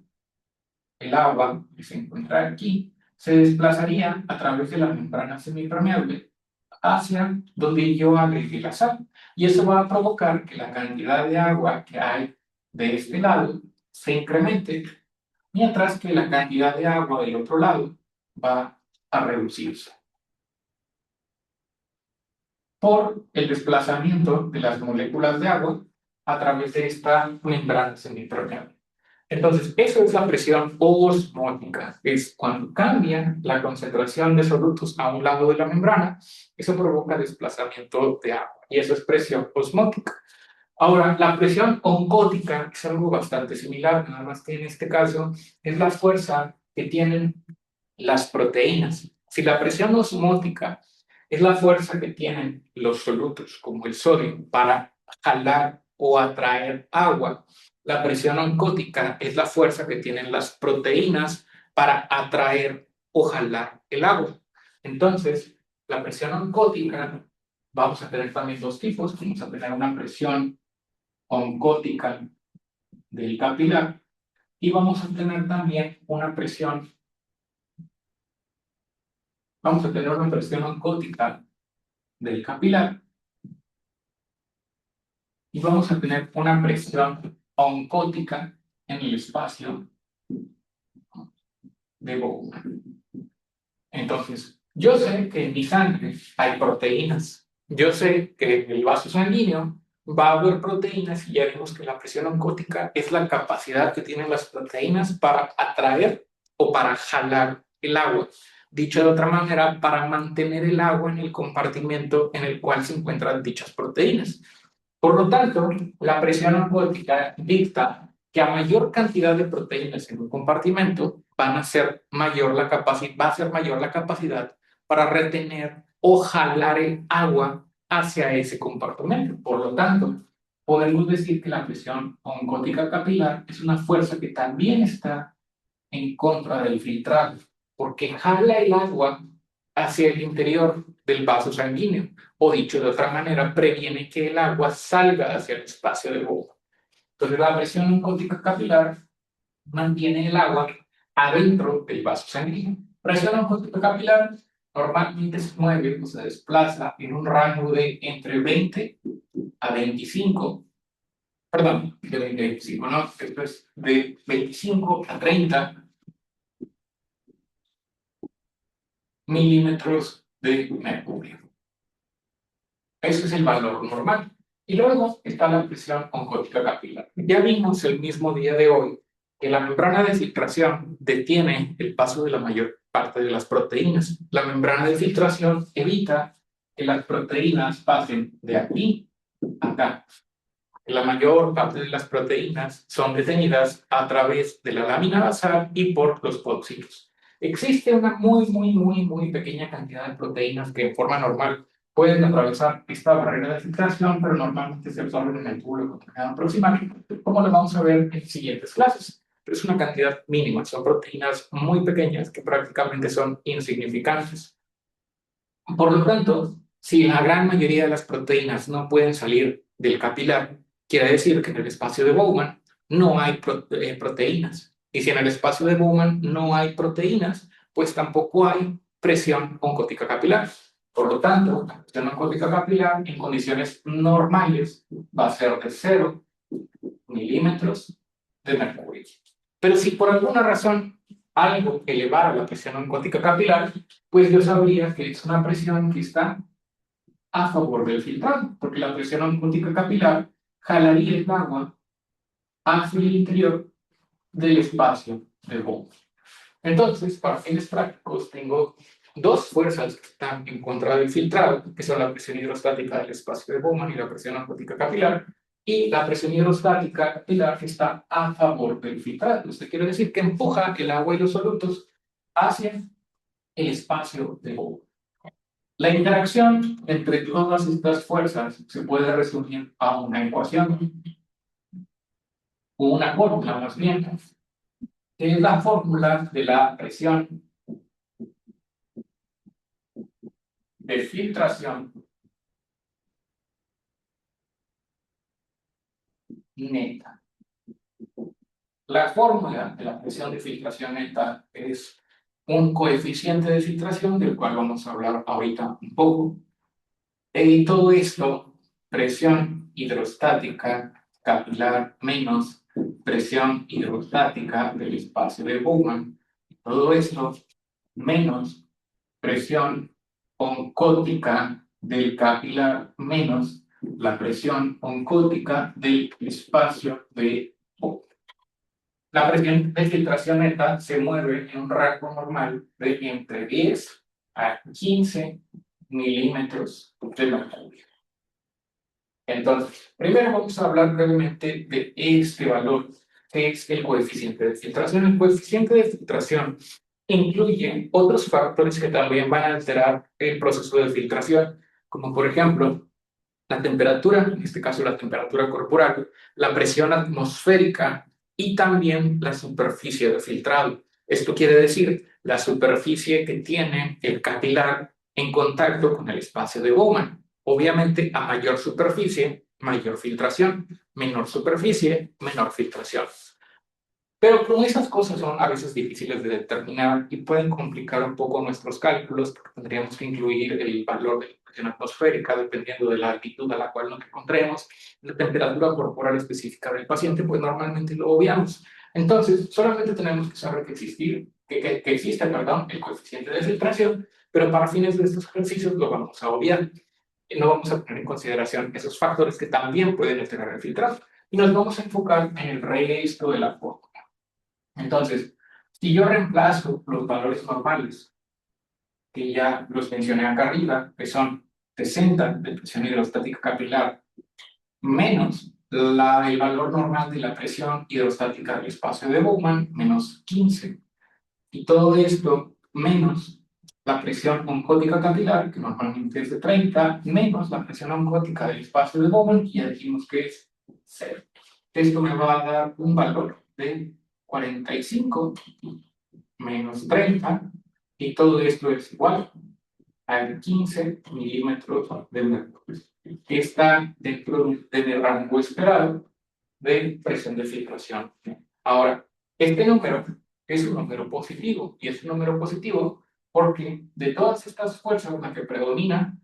el agua que se encuentra aquí, se desplazaría a través de la membrana semipermeable hacia donde yo agregué la sal. Y eso va a provocar que la cantidad de agua que hay de este lado se incremente, mientras que la cantidad de agua del otro lado va a reducirse por el desplazamiento de las moléculas de agua a través de esta membrana semipermeable. Entonces, eso es la presión osmótica, es cuando cambia la concentración de solutos a un lado de la membrana, eso provoca desplazamiento de agua, y eso es presión osmótica. Ahora, la presión oncótica es algo bastante similar, nada más que en este caso es la fuerza que tienen las proteínas. Si la presión osmótica es la fuerza que tienen los solutos, como el sodio, para jalar o atraer agua, la presión oncótica es la fuerza que tienen las proteínas para atraer o jalar el agua. Entonces, la presión oncótica, vamos a tener también dos tipos. Vamos a tener una presión oncótica del capilar y vamos a tener también una presión oncótica del capilar y vamos a tener una presión oncótica en el espacio de Bowman. Entonces, yo sé que en mi sangre hay proteínas. Yo sé que en el vaso sanguíneo va a haber proteínas y ya vimos que la presión oncótica es la capacidad que tienen las proteínas para atraer o para jalar el agua. Dicho de otra manera, para mantener el agua en el compartimento en el cual se encuentran dichas proteínas. Por lo tanto, la presión oncótica dicta que a mayor cantidad de proteínas en un compartimento va a ser mayor la capacidad para retener o jalar el agua hacia ese compartimento. Por lo tanto, podemos decir que la presión oncótica capilar es una fuerza que también está en contra del filtrado, porque jala el agua hacia el interior del vaso sanguíneo, o dicho de otra manera, previene que el agua salga hacia el espacio de Bowman. Entonces, la presión oncótica capilar mantiene el agua adentro del vaso sanguíneo. Presión oncótica capilar normalmente se mueve o se desplaza en un rango de entre 20 a 25, perdón, de 20 a 25, no, esto es de 25 a 30 milímetros de mercurio. Ese es el valor normal. Y luego está la presión oncótica capilar. Ya vimos el mismo día de hoy que la membrana de filtración detiene el paso de la mayor parte de las proteínas. La membrana de filtración evita que las proteínas pasen de aquí a acá. La mayor parte de las proteínas son detenidas a través de la lámina basal y por los póxidos. Existe una muy pequeña cantidad de proteínas que en forma normal pueden atravesar esta barrera de filtración, pero normalmente se absorben en el tubo contenido proximal, como lo vamos a ver en siguientes clases. Pero es una cantidad mínima, son proteínas muy pequeñas que prácticamente son insignificantes. Por lo tanto, si la gran mayoría de las proteínas no pueden salir del capilar, quiere decir que en el espacio de Bowman no hay proteínas. Y si en el espacio de Bowman no hay proteínas, pues tampoco hay presión oncótica capilar. Por lo tanto, la presión oncótica capilar en condiciones normales va a ser de 0 milímetros de mercurio. Pero si por alguna razón algo elevara la presión oncótica capilar, pues yo sabría que es una presión que está a favor del filtrado, porque la presión oncótica capilar jalaría el agua hacia el interior del espacio de Bowman. Entonces, para fines prácticos, tengo dos fuerzas que están en contra del filtrado, que son la presión hidrostática del espacio de Bowman y la presión oncótica capilar, y la presión hidrostática capilar está a favor del filtrado. Esto quiere decir que empuja el agua y los solutos hacia el espacio de Bowman. La interacción entre todas estas fuerzas se puede resumir a una ecuación, o una fórmula más bien, que es la fórmula de la presión de filtración neta. La fórmula de la presión de filtración neta es un coeficiente de filtración del cual vamos a hablar ahorita un poco. Y todo esto, presión hidrostática capilar menos presión hidrostática del espacio de Bowman, todo esto menos presión oncótica del capilar menos la presión oncótica del espacio de Bowman. La presión de filtración neta se mueve en un rango normal de entre 10 a 15 milímetros de mercurio. Entonces, primero vamos a hablar brevemente de este valor, que es el coeficiente de filtración. El coeficiente de filtración incluye otros factores que también van a alterar el proceso de filtración, como por ejemplo la temperatura, en este caso la temperatura corporal, la presión atmosférica y también la superficie de filtrado. Esto quiere decir la superficie que tiene el capilar en contacto con el espacio de Bowman. Obviamente, a mayor superficie, mayor filtración, menor superficie, menor filtración. Pero como esas cosas son a veces difíciles de determinar y pueden complicar un poco nuestros cálculos, porque tendríamos que incluir el valor de la presión atmosférica dependiendo de la altitud a la cual nos encontremos, la temperatura corporal específica del paciente, pues normalmente lo obviamos. Entonces, solamente tenemos que saber que existe, perdón, el coeficiente de filtración, pero para fines de estos ejercicios lo vamos a obviar. No vamos a tener en consideración esos factores que también pueden alterar el filtrado y nos vamos a enfocar en el resto de la fórmula. Entonces, si yo reemplazo los valores normales, que ya los mencioné acá arriba, que son 60 de presión hidrostática capilar, menos el valor normal de la presión hidrostática del espacio de Bowman, menos 15, y todo esto menos la presión oncótica capilar, que normalmente es de 30, menos la presión oncótica del espacio de Bowman, y ya dijimos que es 0. Esto me va a dar un valor de 45 menos 30, y todo esto es igual a 15 milímetros de mercurio, que está dentro del rango esperado de presión de filtración. Ahora, este número es un número positivo, y es un número positivo porque de todas estas fuerzas la que predomina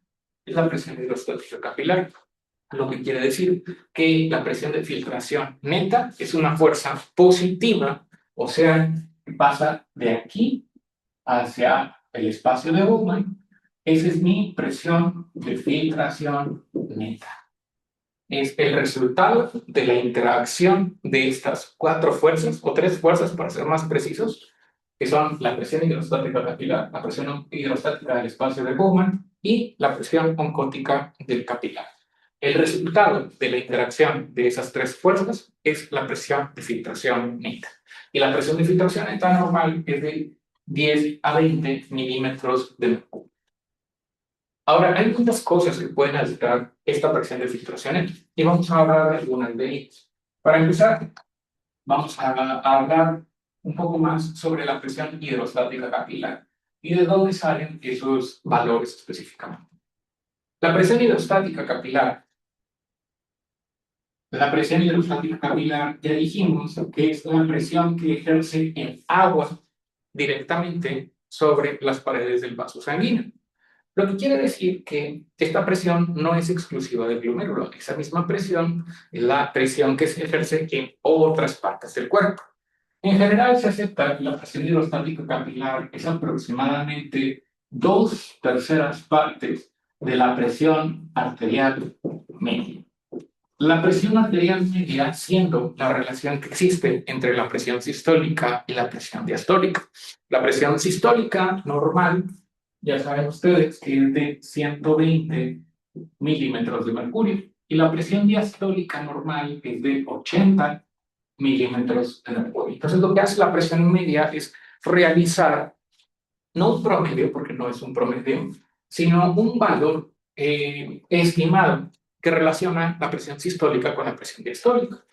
es la presión hidrostática capilar, lo que quiere decir que la presión de filtración neta es una fuerza positiva, o sea, pasa de aquí hacia el espacio de Bowman. Esa es mi presión de filtración neta. Es el resultado de la interacción de estas 4 fuerzas, o 3 fuerzas para ser más precisos, que son la presión hidrostática capilar, la presión hidrostática del espacio de Bowman y la presión oncótica del capilar. El resultado de la interacción de esas 3 fuerzas es la presión de filtración neta. Y la presión de filtración neta normal es de 10 a 20 milímetros de mercurio. Ahora, hay muchas cosas que pueden alterar esta presión de filtración y vamos a hablar de algunas de ellas. Para empezar, vamos a hablar un poco más sobre la presión hidrostática capilar y de dónde salen esos valores específicamente. La presión hidrostática capilar, ya dijimos que es la presión que ejerce el agua directamente sobre las paredes del vaso sanguíneo. Lo que quiere decir que esta presión no es exclusiva del glomérulo. Esa misma presión es la presión que se ejerce en otras partes del cuerpo. En general se acepta que la presión hidrostática capilar es aproximadamente 2/3 partes de la presión arterial media. La presión arterial media siendo la relación que existe entre la presión sistólica y la presión diastólica. La presión sistólica normal, ya saben ustedes, que es de 120 milímetros de mercurio, y la presión diastólica normal es de 80 milímetros de mercurio. Entonces, lo que hace la presión media es realizar, no un promedio, porque no es un promedio, sino un valor estimado que relaciona la presión sistólica con la presión diastólica.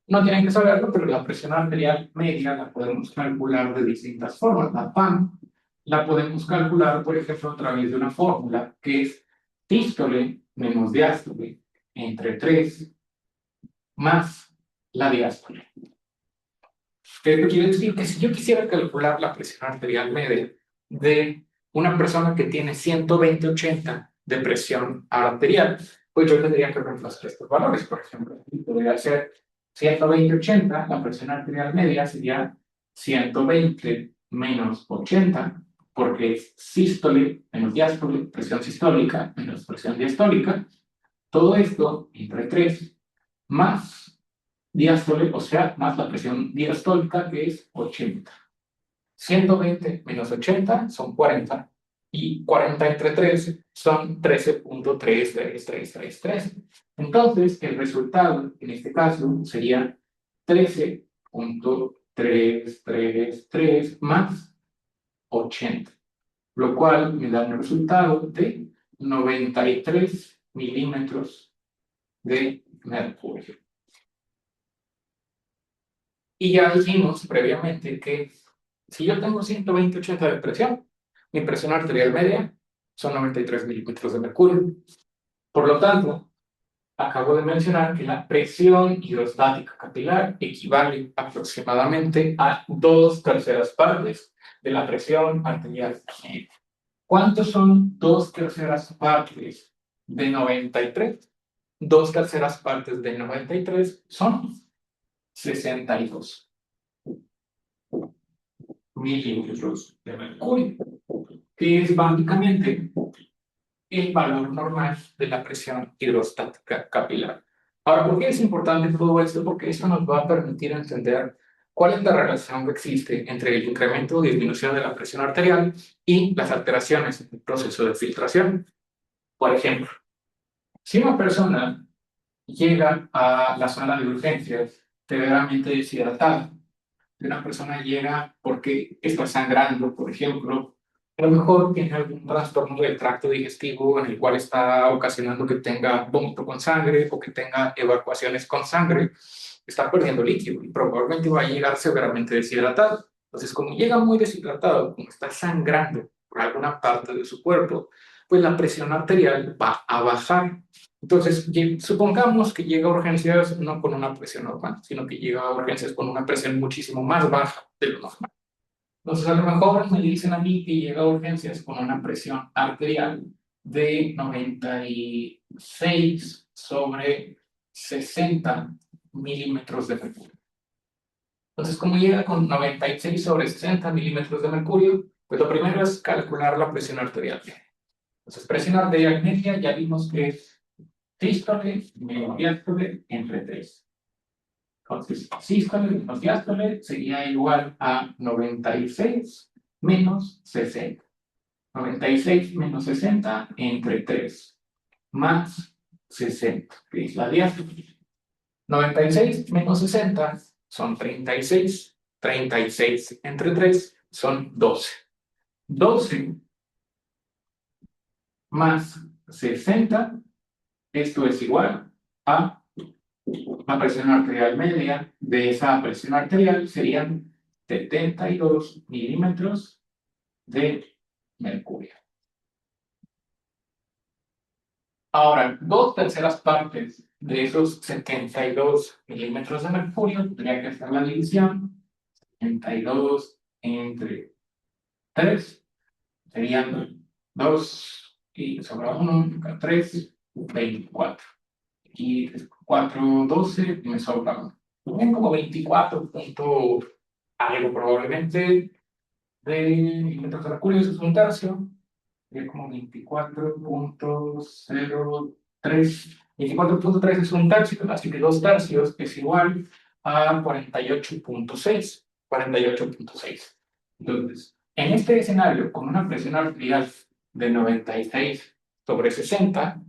No tienen que saberlo, pero la presión arterial media la podemos calcular de distintas formas. La PAM la podemos calcular, por ejemplo, a través de una fórmula que es sístole menos diástole entre 3 más la diástole. Esto quiere decir que si yo quisiera calcular la presión arterial media de una persona que tiene 120/80 de presión arterial, pues yo tendría que reemplazar estos valores. Por ejemplo, podría ser 120/80, la presión arterial media sería 120 menos 80, porque es sístole menos diástole, presión sistólica menos presión diastólica. Todo esto entre 3 más diástole, o sea, más la presión diastólica, que es 80. 120 menos 80 son 40, y 40 entre 3 son 13.3333. Entonces, el resultado en este caso sería 13.333 más 80, lo cual me da un resultado de 93 milímetros de mercurio. Y ya dijimos previamente que si yo tengo 120/80 de presión, mi presión arterial media son 93 milímetros de mercurio. Por lo tanto, acabo de mencionar que la presión hidrostática capilar equivale aproximadamente a 2/3 partes de la presión arterial media. ¿Cuántos son 2/3 partes de 93? 2/3 partes de 93 son 62 milímetros de mercurio, que es básicamente el valor normal de la presión hidrostática capilar. Ahora, ¿por qué es importante todo esto? Porque esto nos va a permitir entender cuál es la relación que existe entre el incremento o disminución de la presión arterial y las alteraciones en el proceso de filtración. Por ejemplo, si una persona llega a la sala de urgencias severamente deshidratada, si una persona llega porque está sangrando, por ejemplo, A lo mejor tiene algún trastorno del tracto digestivo en el cual está ocasionando que tenga vómito con sangre o que tenga evacuaciones con sangre, está perdiendo líquido y probablemente va a llegar severamente deshidratado. Entonces, como llega muy deshidratado, como está sangrando por alguna parte de su cuerpo, pues la presión arterial va a bajar. Entonces, supongamos que llega a urgencias no con una presión normal, sino que llega a urgencias con una presión muchísimo más baja de lo normal. Entonces, a lo mejor me dicen a mí que llega a urgencias con una presión arterial de 96 sobre 60 milímetros de mercurio. Entonces, como llega con 96 sobre 60 milímetros de mercurio, pues lo primero es calcular la presión arterial media. Entonces, presión arterial media ya vimos que es sístole menos diástole entre 3. Entonces, sístole menos diástole sería igual a 96 menos 60. 96 menos 60 entre 3 más 60, que es la diástole. 96 menos 60 son 36. 36 entre 3 son 12. 12 más 60, esto es igual a la presión arterial media. De esa presión arterial serían 72 milímetros de mercurio. Ahora, 2/3 de esos 72 milímetros de mercurio tendría que hacer la división. 72 entre 3 serían 2 y sobra 1, 3, 24. Y 4, 12 y me sobra 1. Tienen como 24 punto algo probablemente de milímetros de mercurio, eso es un tercio. Sería como 24.03. 24.3 es un tercio, así que 2/3 es igual a 48.6. 48.6. Entonces, en este escenario, con una presión arterial de 96 sobre 60,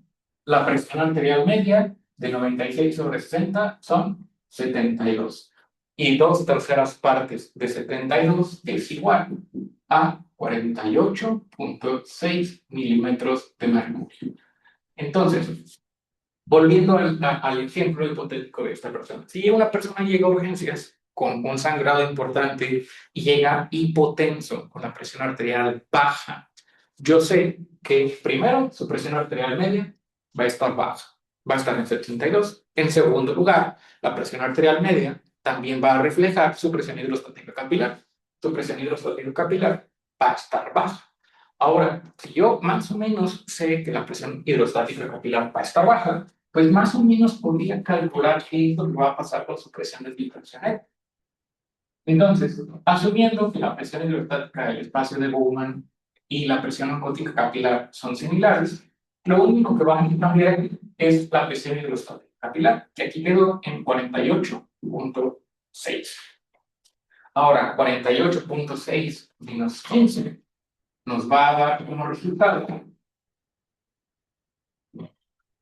la presión arterial media de 96 sobre 60 son 72. Y 2/3 de 72 es igual a 48.6 milímetros de mercurio. Entonces, volviendo al ejemplo hipotético de esta persona, si una persona llega a urgencias con un sangrado importante y llega hipotenso, con la presión arterial baja, yo sé que primero su presión arterial media va a estar baja, va a estar en 72. En segundo lugar, la presión arterial media también va a reflejar su presión hidrostática capilar. Su presión hidrostática capilar va a estar baja. Ahora, si yo más o menos sé que la presión hidrostática capilar va a estar baja, pues más o menos podría calcular qué es lo que va a pasar con su presión de filtración. Entonces, asumiendo que la presión hidrostática del espacio de Bowman y la presión osmótica capilar son similares, lo único que va a cambiar es la presión hidrostática capilar, que aquí quedó en 48.6. Ahora, 48.6 menos 15 nos va a dar como resultado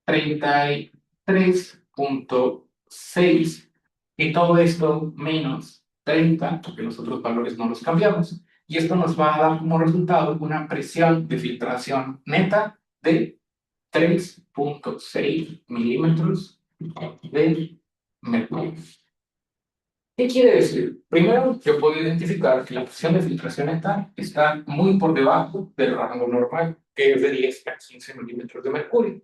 33.6, y todo esto menos 30, porque los otros valores no los cambiamos, y esto nos va a dar como resultado una presión de filtración neta de 3.6 milímetros de mercurio. ¿Qué quiere decir? Primero, yo puedo identificar que la presión de filtración neta está muy por debajo del rango normal, que es de 10 a 15 milímetros de mercurio.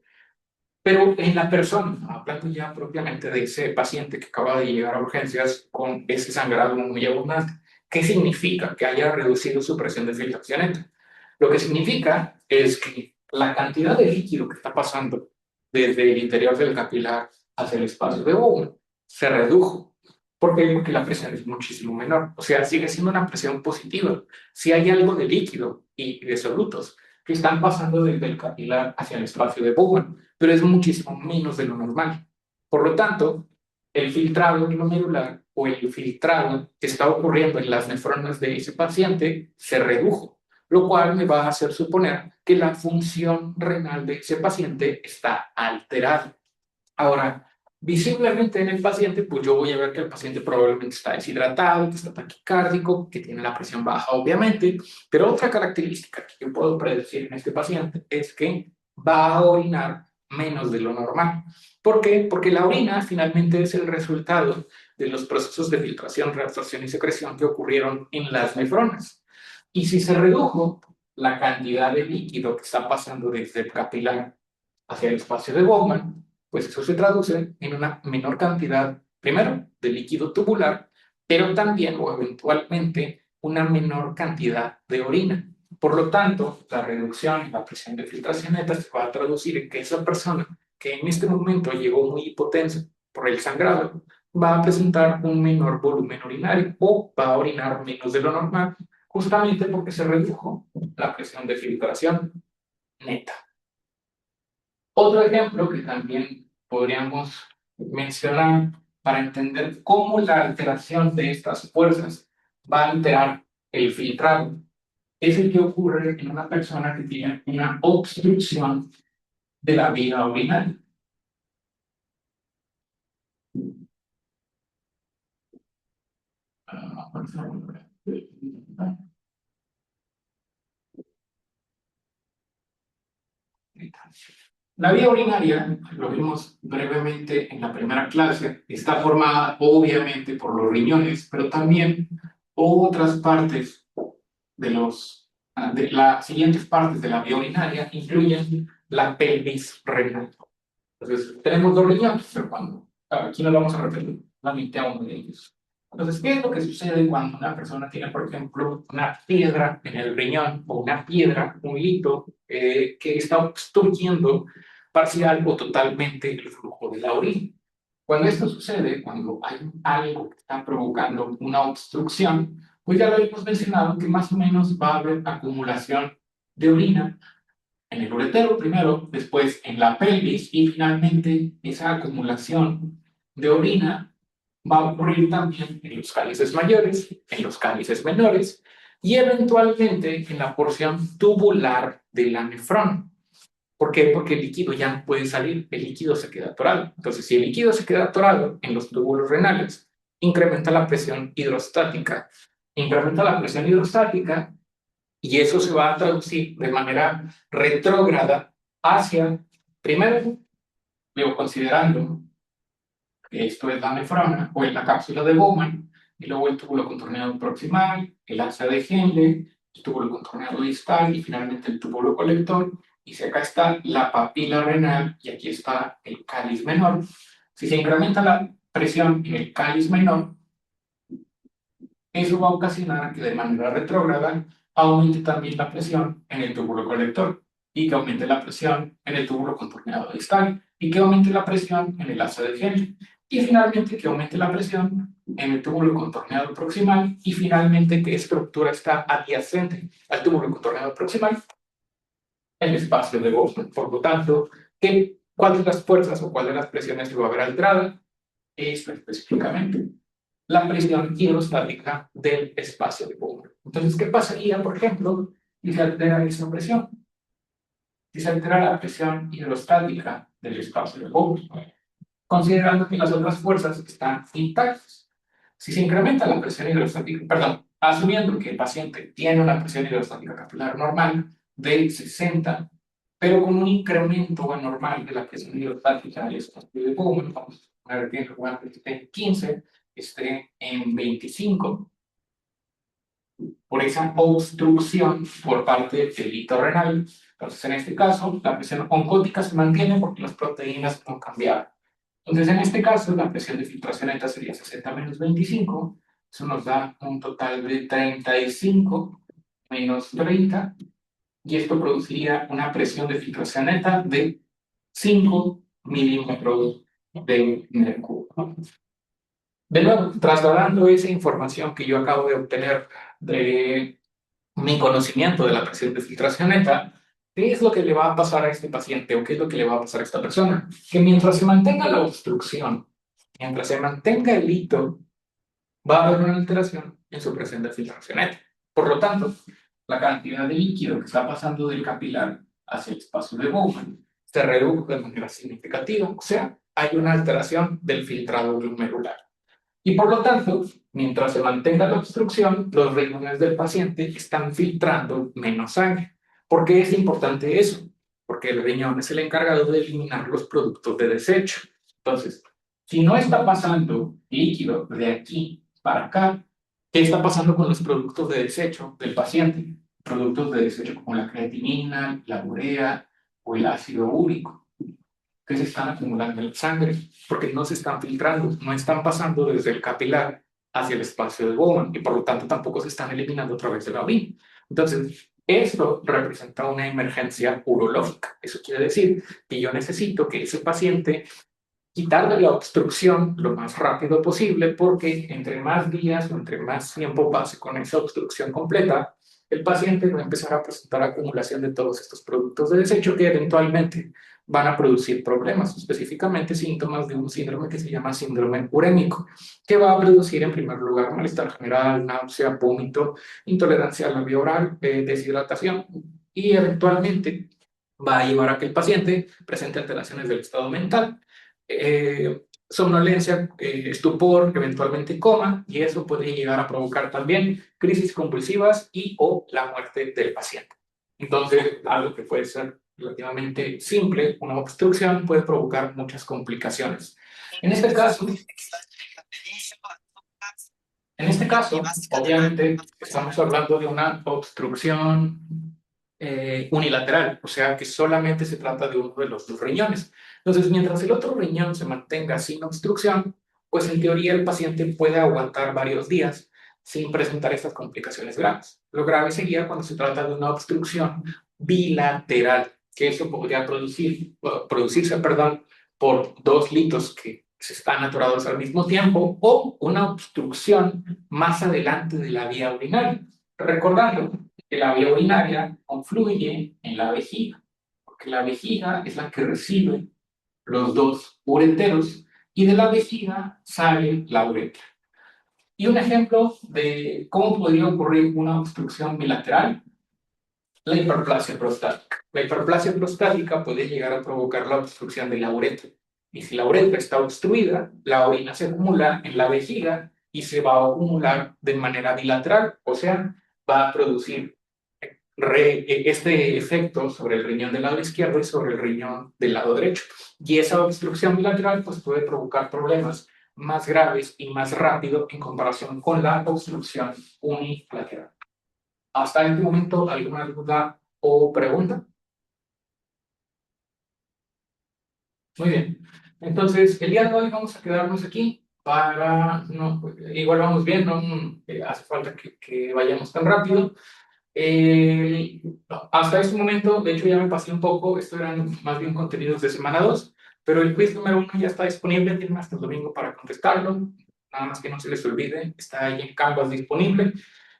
Pero en la persona, hablando ya propiamente de ese paciente que acaba de llegar a urgencias con ese sangrado muy abundante, ¿qué significa que haya reducido su presión de filtración neta? Lo que significa es que la cantidad de líquido que está pasando desde el interior del capilar hacia el espacio de Bowman se redujo. ¿Por qué? Porque la presión es muchísimo menor. O sea, sigue siendo una presión positiva. Si hay algo de líquido y de solutos que están pasando desde el capilar hacia el espacio de Bowman, pero es muchísimo menos de lo normal. Por lo tanto, el filtrado glomerular o el filtrado que está ocurriendo en las nefronas de ese paciente se redujo, lo cual me va a hacer suponer que la función renal de ese paciente está alterada. Ahora, Visiblemente en el paciente, pues yo voy a ver que el paciente probablemente está deshidratado, que está taquicárdico, que tiene la presión baja, obviamente, pero otra característica que yo puedo predecir en este paciente es que va a orinar menos de lo normal. ¿Por qué? Porque la orina finalmente es el resultado de los procesos de filtración, reabsorción y secreción que ocurrieron en las nefronas. Y si se redujo la cantidad de líquido que está pasando desde el capilar hacia el espacio de Bowman, pues eso se traduce en una menor cantidad, primero, de líquido tubular, pero también o eventualmente una menor cantidad de orina. Por lo tanto, la reducción en la presión de filtración neta se va a traducir en que esa persona que en este momento llegó muy hipotensa por el sangrado va a presentar un menor volumen urinario o va a orinar menos de lo normal, justamente porque se redujo la presión de filtración neta. Otro ejemplo que también podríamos mencionar para entender cómo la alteración de estas fuerzas va a alterar el filtrado es el que ocurre en una persona que tiene una obstrucción de la vía urinaria. La vía urinaria, lo vimos brevemente en la primera clase, está formada obviamente por los riñones, pero también otras partes de las siguientes partes de la vía urinaria incluyen la pelvis renal. Entonces, tenemos dos riñones, pero aquí nos vamos a referir solamente a uno de ellos. Entonces, ¿qué es lo que sucede cuando una persona tiene, por ejemplo, una piedra en el riñón o una piedra, un hito, que está obstruyendo parcial o totalmente el flujo de la orina? Cuando esto sucede, cuando hay algo que está provocando una obstrucción, pues ya lo hemos mencionado que más o menos va a haber acumulación de orina en el uretero primero, después en la pelvis y finalmente esa acumulación de orina va a ocurrir también en los cálices mayores, en los cálices menores y eventualmente en la porción tubular de la nefrona. ¿Por qué? Porque el líquido ya no puede salir, el líquido se queda atorado. Entonces, si el líquido se queda atorado en los túbulos renales, incrementa la presión hidrostática. Incrementa la presión hidrostática y eso se va a traducir de manera retrógrada hacia, primero, digo, considerando que esto es la nefrona o en la cápsula de Bowman, y luego el túbulo contorneado proximal, el asa de Henle, el túbulo contorneado distal y finalmente el túbulo colector. Y si acá está la papila renal y aquí está el cáliz menor, si se incrementa la presión en el cáliz menor, eso va a ocasionar que de manera retrógrada aumente también la presión en el túbulo colector y que aumente la presión en el túbulo contorneado distal y que aumente la presión en el asa de Henle y finalmente que aumente la presión en el túbulo contorneado proximal y finalmente qué estructura está adyacente al túbulo contorneado proximal, el espacio de Boston. Por lo tanto, ¿cuál de las fuerzas o cuál de las presiones se va a ver alterada? Esto específicamente la presión hidrostática del espacio de Bowman. Entonces, ¿qué pasaría, por ejemplo, si se altera esa presión? Si se altera la presión hidrostática del espacio de Bowman, considerando que las otras fuerzas están intactas. Si se incrementa la presión hidrostática, perdón, asumiendo que el paciente tiene una presión hidrostática capilar normal de 60, pero con un incremento anormal de la presión hidrostática del espacio de Bowman, vamos a ver que en lugar de que esté en 15, esté en 25, por esa obstrucción por parte del hito renal. Entonces, en este caso, la presión oncótica se mantiene porque las proteínas no cambiaron. Entonces, en este caso, la presión de filtración neta sería 60 menos 25. Eso nos da un total de 35 menos 30. Y esto produciría una presión de filtración neta de 5 milímetros de mercurio. De nuevo, trasladando esa información que yo acabo de obtener de mi conocimiento de la presión de filtración neta, ¿qué es lo que le va a pasar a este paciente o qué es lo que le va a pasar a esta persona? Que mientras se mantenga la obstrucción, mientras se mantenga el hito, va a haber una alteración en su presión de filtración neta. Por lo tanto, la cantidad de líquido que está pasando del capilar hacia el espacio de Bowman se redujo de manera significativa, o sea, hay una alteración del filtrado glomerular. Y por lo tanto, mientras se mantenga la obstrucción, los riñones del paciente están filtrando menos sangre. ¿Por qué es importante eso? Porque el riñón es el encargado de eliminar los productos de desecho. Entonces, si no está pasando líquido de aquí para acá, ¿qué está pasando con los productos de desecho del paciente? Productos de desecho como la creatinina, la urea o el ácido úrico que se están acumulando en la sangre, porque no se están filtrando, no están pasando desde el capilar hacia el espacio de Bowman y por lo tanto tampoco se están eliminando a través de la orina. Entonces, esto representa una emergencia urológica. Eso quiere decir que yo necesito que ese paciente quitarle la obstrucción lo más rápido posible, porque entre más días o entre más tiempo pase con esa obstrucción completa, el paciente va a empezar a presentar acumulación de todos estos productos de desecho que eventualmente van a producir problemas, específicamente síntomas de un síndrome que se llama síndrome urémico, que va a producir en primer lugar malestar general, náusea, vómito, intolerancia a la vía oral, deshidratación y eventualmente va a llevar a que el paciente presente alteraciones del estado mental, somnolencia, estupor, eventualmente coma, y eso puede llegar a provocar también crisis convulsivas y o la muerte del paciente. Entonces, algo que puede ser relativamente simple, una obstrucción, puede provocar muchas complicaciones. En este caso, en este caso, obviamente, estamos hablando de una obstrucción unilateral, o sea que solamente se trata de uno de los dos riñones. Entonces, mientras el otro riñón se mantenga sin obstrucción, pues en teoría el paciente puede aguantar varios días sin presentar estas complicaciones graves. Lo grave sería cuando se trata de una obstrucción bilateral, que eso podría producirse, perdón, por dos litos que se están atorados al mismo tiempo o una obstrucción más adelante de la vía urinaria. Recordando que la vía urinaria confluye en la vejiga, porque la vejiga es la que recibe los dos ureteros y de la vejiga sale la uretra. Y un ejemplo de cómo podría ocurrir una obstrucción bilateral, la hiperplasia prostática. La hiperplasia prostática puede llegar a provocar la obstrucción de la uretra. Y si la uretra está obstruida, la orina se acumula en la vejiga y se va a acumular de manera bilateral, o sea, va a producir este efecto sobre el riñón del lado izquierdo y sobre el riñón del lado derecho. Y esa obstrucción bilateral pues, puede provocar problemas más graves y más rápido en comparación con la obstrucción unilateral. Hasta este momento, ¿alguna duda o pregunta? Muy bien. Entonces, el día de hoy vamos a quedarnos aquí para, no, igual vamos bien, no hace falta que vayamos tan rápido. Hasta este momento, de hecho ya me pasé un poco, esto eran más bien contenidos de semana 2, pero el quiz número 1 ya está disponible, tienen hasta el domingo para contestarlo, nada más que no se les olvide, está ahí en Canvas disponible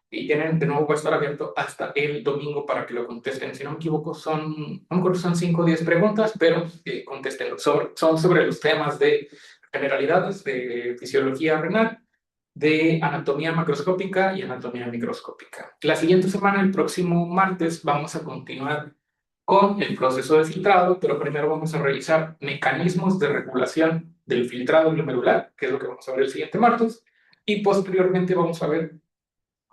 y tienen, de nuevo va a estar abierto hasta el domingo para que lo contesten. Si no me equivoco, no me acuerdo si son 5 o 10 preguntas, pero contéstenlo. Son sobre los temas de generalidades, de fisiología renal, de anatomía macroscópica y anatomía microscópica. La siguiente semana, el próximo martes, vamos a continuar con el proceso de filtrado, pero primero vamos a revisar mecanismos de regulación del filtrado glomerular, que es lo que vamos a ver el siguiente martes, y posteriormente vamos a ver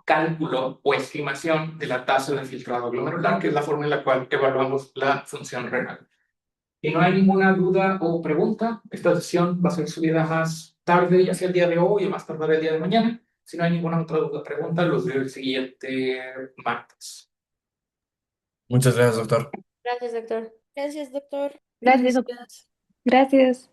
cálculo o estimación de la tasa de filtrado glomerular, que es la forma en la cual evaluamos la función renal. Si no hay ninguna duda o pregunta, esta sesión va a ser subida más tarde, ya sea el día de hoy o más tarde el día de mañana. Si no hay ninguna otra duda o pregunta, los veo el siguiente martes. Muchas gracias, doctor. Gracias, doctor. Gracias, doctor. Gracias. Gracias.